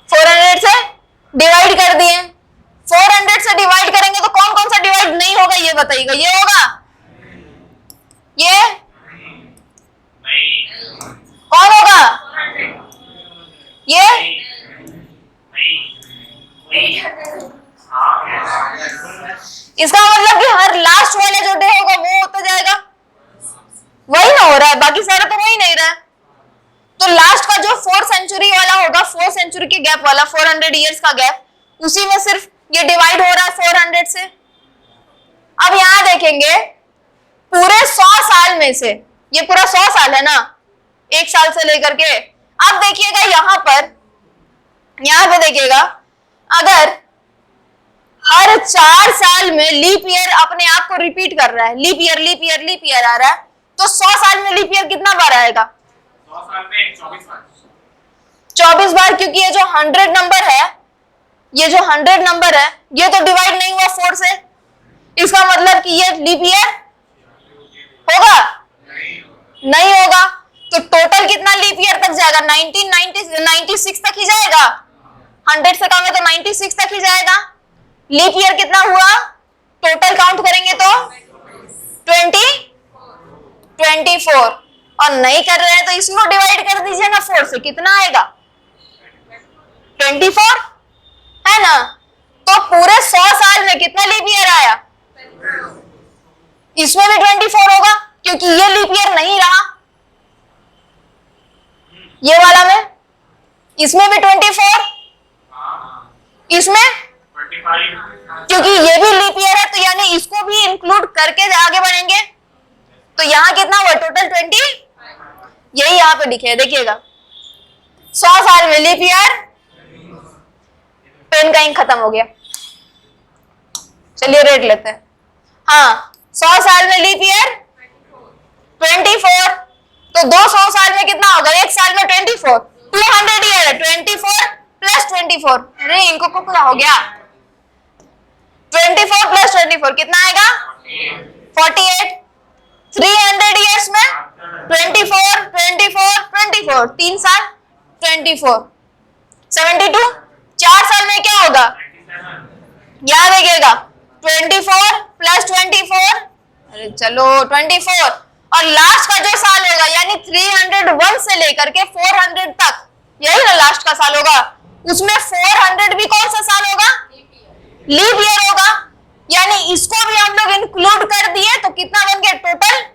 400 से डिवाइड कर दिए। 400 से डिवाइड करेंगे तो कौन कौन सा डिवाइड नहीं होगा ये बताइएगा। ये होगा, ये कौन होगा, ये इसका मतलब कि हर लास्ट वाला जो डे होगा वो होता जाएगा, वही ना हो रहा है, बाकी सारा तो हो ही नहीं रहा है। तो लास्ट का जो 4 सेंचुरी वाला होगा, 4 सेंचुरी के गैप वाला, 400 इयर्स का गैप, उसी में सिर्फ ये डिवाइड हो रहा है 400 से। अब यहां देखेंगे पूरे 100 साल में से, ये पूरा 100 साल है ना, 1 साल से लेकर के, अब देखिएगा यहां पे देखिएगा, अगर हर 4 साल में लीप ईयर अपने आप को रिपीट कर रहा है, लीप ईयर आ रहा है, तो 100 साल में लीप ईयर कितना बार आएगा? 100 साल में 24 बार। 24 बार, क्योंकि ये जो 100 नंबर है, ये जो 100 नंबर है, ये तो डिवाइड नहीं हुआ 4 से, इसका मतलब कि ये लीप ईयर होगा? नहीं होगा। तो टोटल कितना लीप ईयर तक जाएगा? 96 तक ही जाएगा। 100 से कम है तो 96 तक ही जाएगा। लीप ईयर कितना हुआ टोटल काउंट करेंगे तो 24, और नहीं कर रहे हैं तो इसको डिवाइड कर दीजिए ना 4 से, कितना आएगा? 24, है ना? तो पूरे 100 साल में कितना लीप ईयर आया? इसमें भी 24 होगा, क्योंकि ये लीप ईयर नहीं रहा ये वाला में, इसमें भी 24, इसमें 25, क्योंकि ये भी लीप ईयर है, तो यानी इसको भी इंक्लूड करके आगे बढ़ेंगे, तो यहाँ कितना हुआ टोटल? 20, यही यहाँ पे लिखे है, देखिएगा 100 साल में लीप ईयर, पेन का इंक खत्म हो गया, चलिए रेड लेते हैं। हाँ, 100 साल में लीप ईयर 24, तो 200 साल में कितना होगा? 1 साल में 24, 200 ईयर है, 24 प्लस 24, अरे इनको को क्या हो गया? 24 प्लस 24 कितना आएगा? 48। 300 ईयर्स में 24, 3 साल 24, 72। 4 साल में क्या होगा? याद रखिएगा 24 प्लस 24, अरे चलो 24 और लास्ट का जो साल होगा यानी 301 से लेकर के 400 तक, यही ना लास्ट का साल होगा, उसमें 400 भी कौन सा साल होगा? लीप ईयर होगा। यानी इसको भी हम लोग इंक्लूड कर दिए तो कितना बन गया टोटल?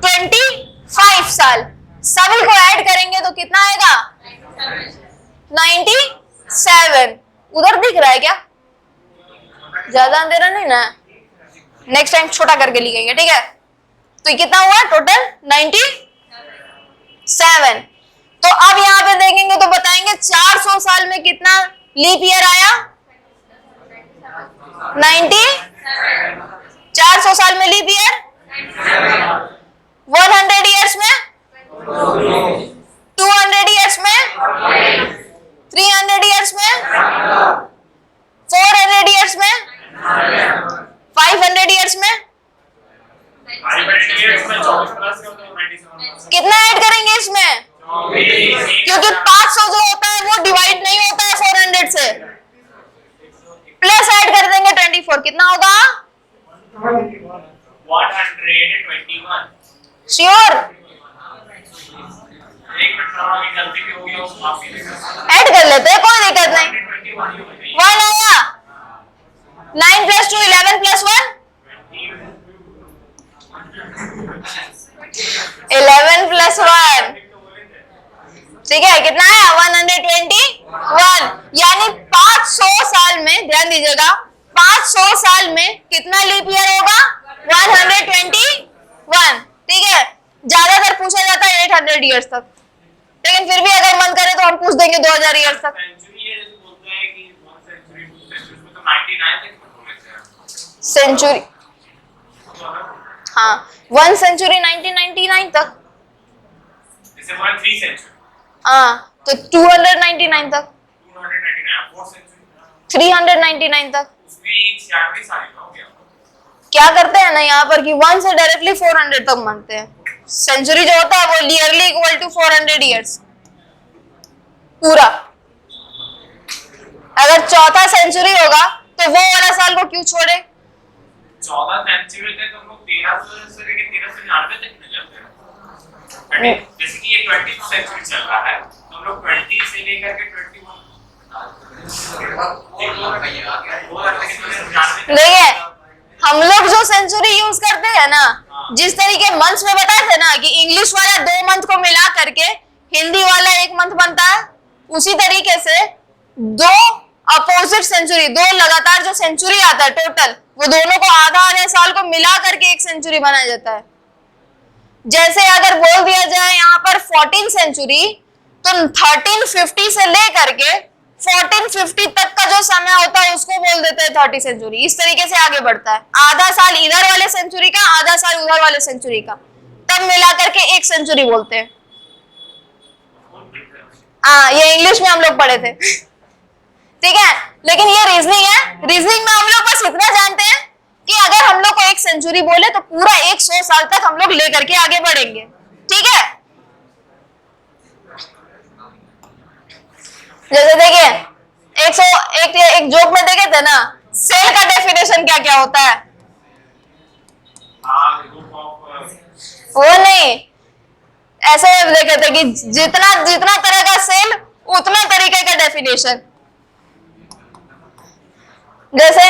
25 साल। सभी को ऐड करेंगे तो कितना आएगा? 97। उधर दिख रहा है क्या? ज्यादा अंधेरा नहीं ना, नेक्स्ट टाइम छोटा करके लिखेंगे, ठीक है? तो कितना हुआ टोटल? 97। तो अब यहाँ पे देखेंगे तो बताएंगे 400 साल में कितना लीप ईयर आया? 400 साल में लीप ईयर, 100 ईयर्स में, 200 ईयर्स में, 300 ईयर्स में, 400 ईयर्स में, 500 ईयर्स में। कितना ऐड करेंगे इसमें? क्योंकि 500 जो होता है वो डिवाइड नहीं होता है 400 से, प्लस ऐड कर देंगे 24। कितना होगा? 121। श्योर? ऐड कर लेते हैं, कोई दिक्कत नहीं। 1 आया, 9 + 2 11 + 1 11 + 1, ठीक है? कितना है? 121। यानी 500 साल में, ध्यान दीजिएगा, 500 साल में कितना लीप ईयर होगा? 121, ठीक है? ज्यादातर पूछा जाता है 800 ईयर्स तक, लेकिन फिर भी अगर मन करे तो हम पूछ देंगे 2000 ईयर्स तक। सेंचुरी, हाँ, 1 सेंचुरी 1999 तक, हाँ, तो 299 तक, 399 तक। क्या करते हैं ना यहाँ पर कि 1 से डायरेक्टली 400 तक मानते हैं। सेंचुरी जो होता है वो नियरली इक्वल टू 400 ईयर्स पूरा। अगर चौथा सेंचुरी होगा तो वो वाला साल को क्यों छोड़े? 14 सेंचुरी तक हम लोग 1300 से लेके 1399 तक निकल जाते हैं। जैसे कि ये 20th सेंचुरी चल रहा है, तो हम लोग 20 से लेकर के 21 देखिए, हम लोग जो सेंचुरी यूज करते हैं ना, जिस तरीके मंथ्स में बताए थे ना कि इंग्लिश वाला 2 मंथ को मिला करके हिंदी वाला 1 मंथ बनता है, उसी तरीके से 2 अपोजिट सेंचुरी, 2 लगातार जो सेंचुरी आता है टोटल, वो दोनों को आधा आधे साल को मिला करके एक सेंचुरी बनाया जाता है। जैसे अगर बोल दिया जाए यहाँ पर 14 सेंचुरी, तो 1350 से लेकर के 1450 तक का जो समय होता है उसको बोल देते हैं 30 सेंचुरी। इस तरीके से आगे बढ़ता है, आधा साल इधर वाले सेंचुरी का, आधा साल उधर वाले सेंचुरी का, तब मिला करके एक सेंचुरी बोलते हैं। हाँ, ये इंग्लिश में हम लोग पढ़े थे, ठीक है? लेकिन ये रीजनिंग है। रीजनिंग में हम लोग बस इतना जानते हैं कि अगर हम लोग को एक सेंचुरी बोले तो पूरा 100 साल तक हम लोग लेकर के आगे बढ़ेंगे, ठीक है? जैसे देखिए, एक जोक में देखे थे ना, सेल का डेफिनेशन क्या क्या होता है? वो नहीं, ऐसे देखे थे कि जितना जितना तरह का सेल उतना तरीके का डेफिनेशन। जैसे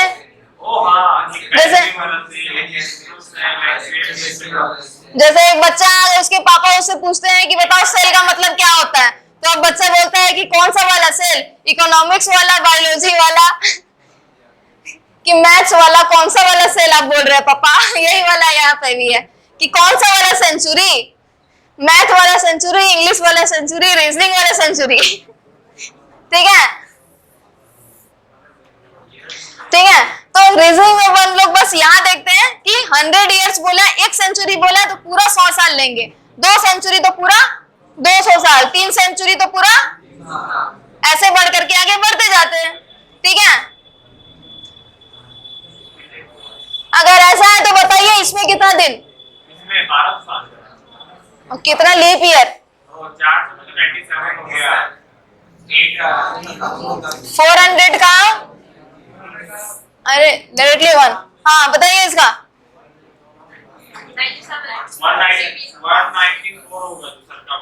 एक बच्चा, उसके पापा उससे पूछते हैं कि बताओ सेल का मतलब क्या होता है, तो अब बच्चा बोलता है कि कौन सा वाला सेल, इकोनॉमिक्स वाला, बायोलॉजी वाला कि मैथ्स वाला, कौन सा वाला सेल आप बोल रहे हैं पापा? यही वाला यहाँ पे भी है कि कौन सा वाला सेंचुरी, मैथ वाला सेंचुरी, इंग्लिश वाला सेंचुरी, रीजनिंग वाला सेंचुरी, ठीक है? ठीक है, तो रीजनिंग में हम लोग बस यहाँ देखते हैं कि 100 ईयर्स बोला, 1 सेंचुरी बोला तो पूरा 100 साल लेंगे, 2 सेंचुरी तो पूरा 200 साल, 3 सेंचुरी तो पूरा, ऐसे बढ़ करके आगे बढ़ते जाते हैं, ठीक है? अगर ऐसा है तो बताइए इसमें कितना दिन? इसमें 12 साल और कितना लीप ईयर? 497 हो गया, 400 का, अरे डायरेक्टली 1, हाँ बताइए इसका 194 होगा दूसरा का।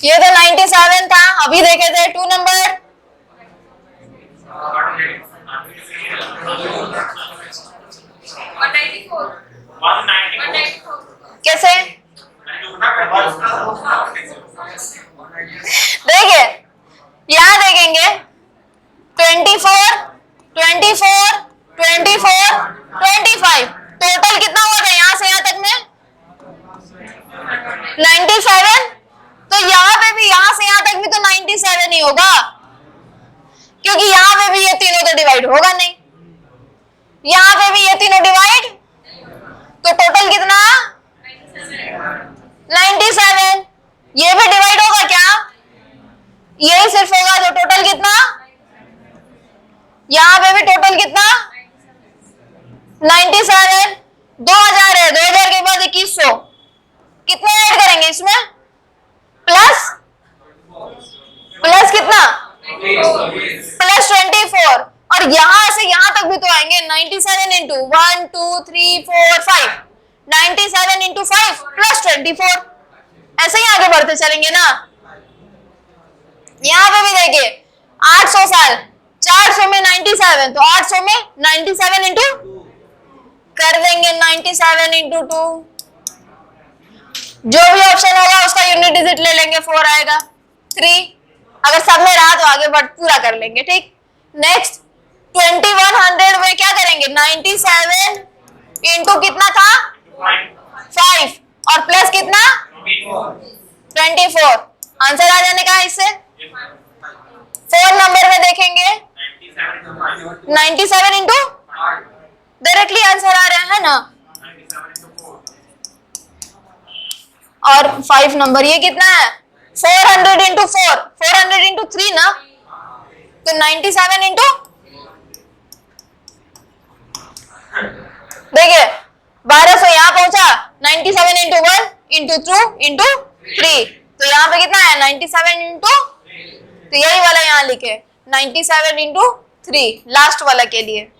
ये तो 97 था, अभी देखे थे 2 नंबर। 194 कैसे देखिए, यहाँ देखेंगे 24, 24, 24, 25, टोटल कितना हुआ था यहाँ से यहाँ तक में 97। तो यहाँ पे भी यहाँ से यहाँ तक भी तो 97 ही होगा, क्योंकि यहाँ पे भी ये तीनों तो डिवाइड होगा नहीं, यहाँ पे भी ये तीनों डिवाइड, तो टोटल कितना 97। ये भी डिवाइड होगा क्या, यही सिर्फ होगा, तो टोटल कितना, यहाँ पे भी टोटल कितना 97। 2000 है, 2000 के बाद 2100, कितने ऐड करेंगे इसमें, प्लस कितना +24, और यहां से यहां तक भी तो आएंगे 97 इंटू 1 2 3 4 5, 97 इंटू 5 +24, ऐसे ही आगे बढ़ते चलेंगे ना। यहाँ पे भी देखिए 800 साल, 400 में 97, तो 800 में 97 इंटू कर देंगे 97 इंटू 2, जो भी ऑप्शन होगा उसका यूनिट डिजिट ले लेंगे, 4 आएगा 3, अगर सब में रहा तो आगे बढ़ पूरा कर लेंगे। ठीक, नेक्स्ट 2100 में क्या करेंगे, 97 इंटू कितना था 5 और प्लस कितना 24, आंसर आ जाने का है इससे। 4 नंबर में देखेंगे 97 इंटू डायरेक्टली आंसर आ रहा है ना, और 5 नंबर ये कितना है 400 इंटू 4, 400 इंटू 3 ना, तो 97 इंटू, देखिए 1200 यहाँ पहुंचा, 97 इंटू 1 इंटू 2 इंटू 3, तो यहाँ पे कितना है 97 इंटू, तो यही वाला यहाँ लिखे 97 इंटू 3 लास्ट वाला के लिए।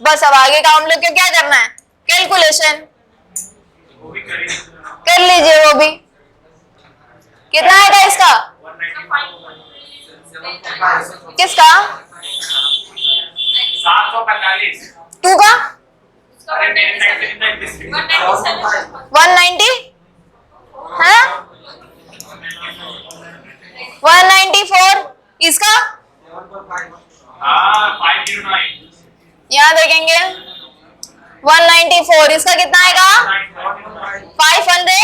बस अब आगे का हम लोग को क्या करना है, कैलकुलेशन कर लीजिए, वो भी कितना आएगा इसका, किसका 745 2 का 190 है, 194 इसका, 509 यहाँ देखेंगे 194 इसका कितना आएगा 500,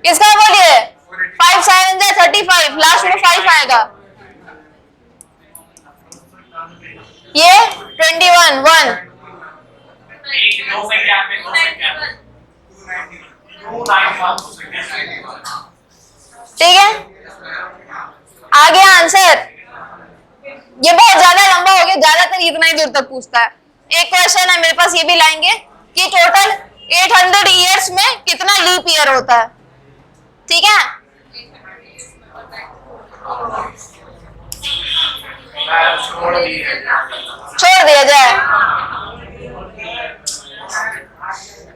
इसका बोलिए 5 7 35, लास्ट में 5 आएगा, ये 21 1, एक 2 से क्या पे 2 से क्या 291 ठीक है। आगे आंसर, ये बहुत ज्यादा लंबा हो गया, ज्यादातर इतना ही दूर तक पूछता है। एक क्वेश्चन है मेरे पास, ये भी लाएंगे कि टोटल 800 ईयर्स में कितना लीप ईयर होता है, ठीक है। छोड़ दिया जाए,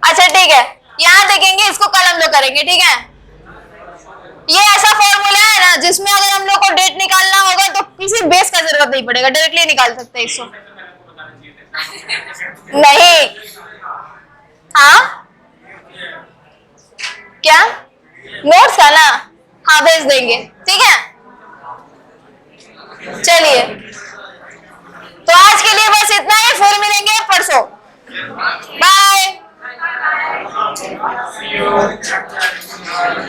अच्छा ठीक है। यहाँ देखेंगे, इसको कल हम लोग करेंगे, ठीक है। ये ऐसा फॉर्मूला है ना जिसमें अगर हम लोग को डेट निकालना होगा तो किसी बेस का जरूरत नहीं पड़ेगा, डायरेक्टली निकाल सकते हैं इसको। नहीं, हाँ क्या नोट्स का ना, हाँ भेज देंगे, ठीक है। चलिए, तो आज के लिए बस इतना ही, फिर मिलेंगे परसों, बाय।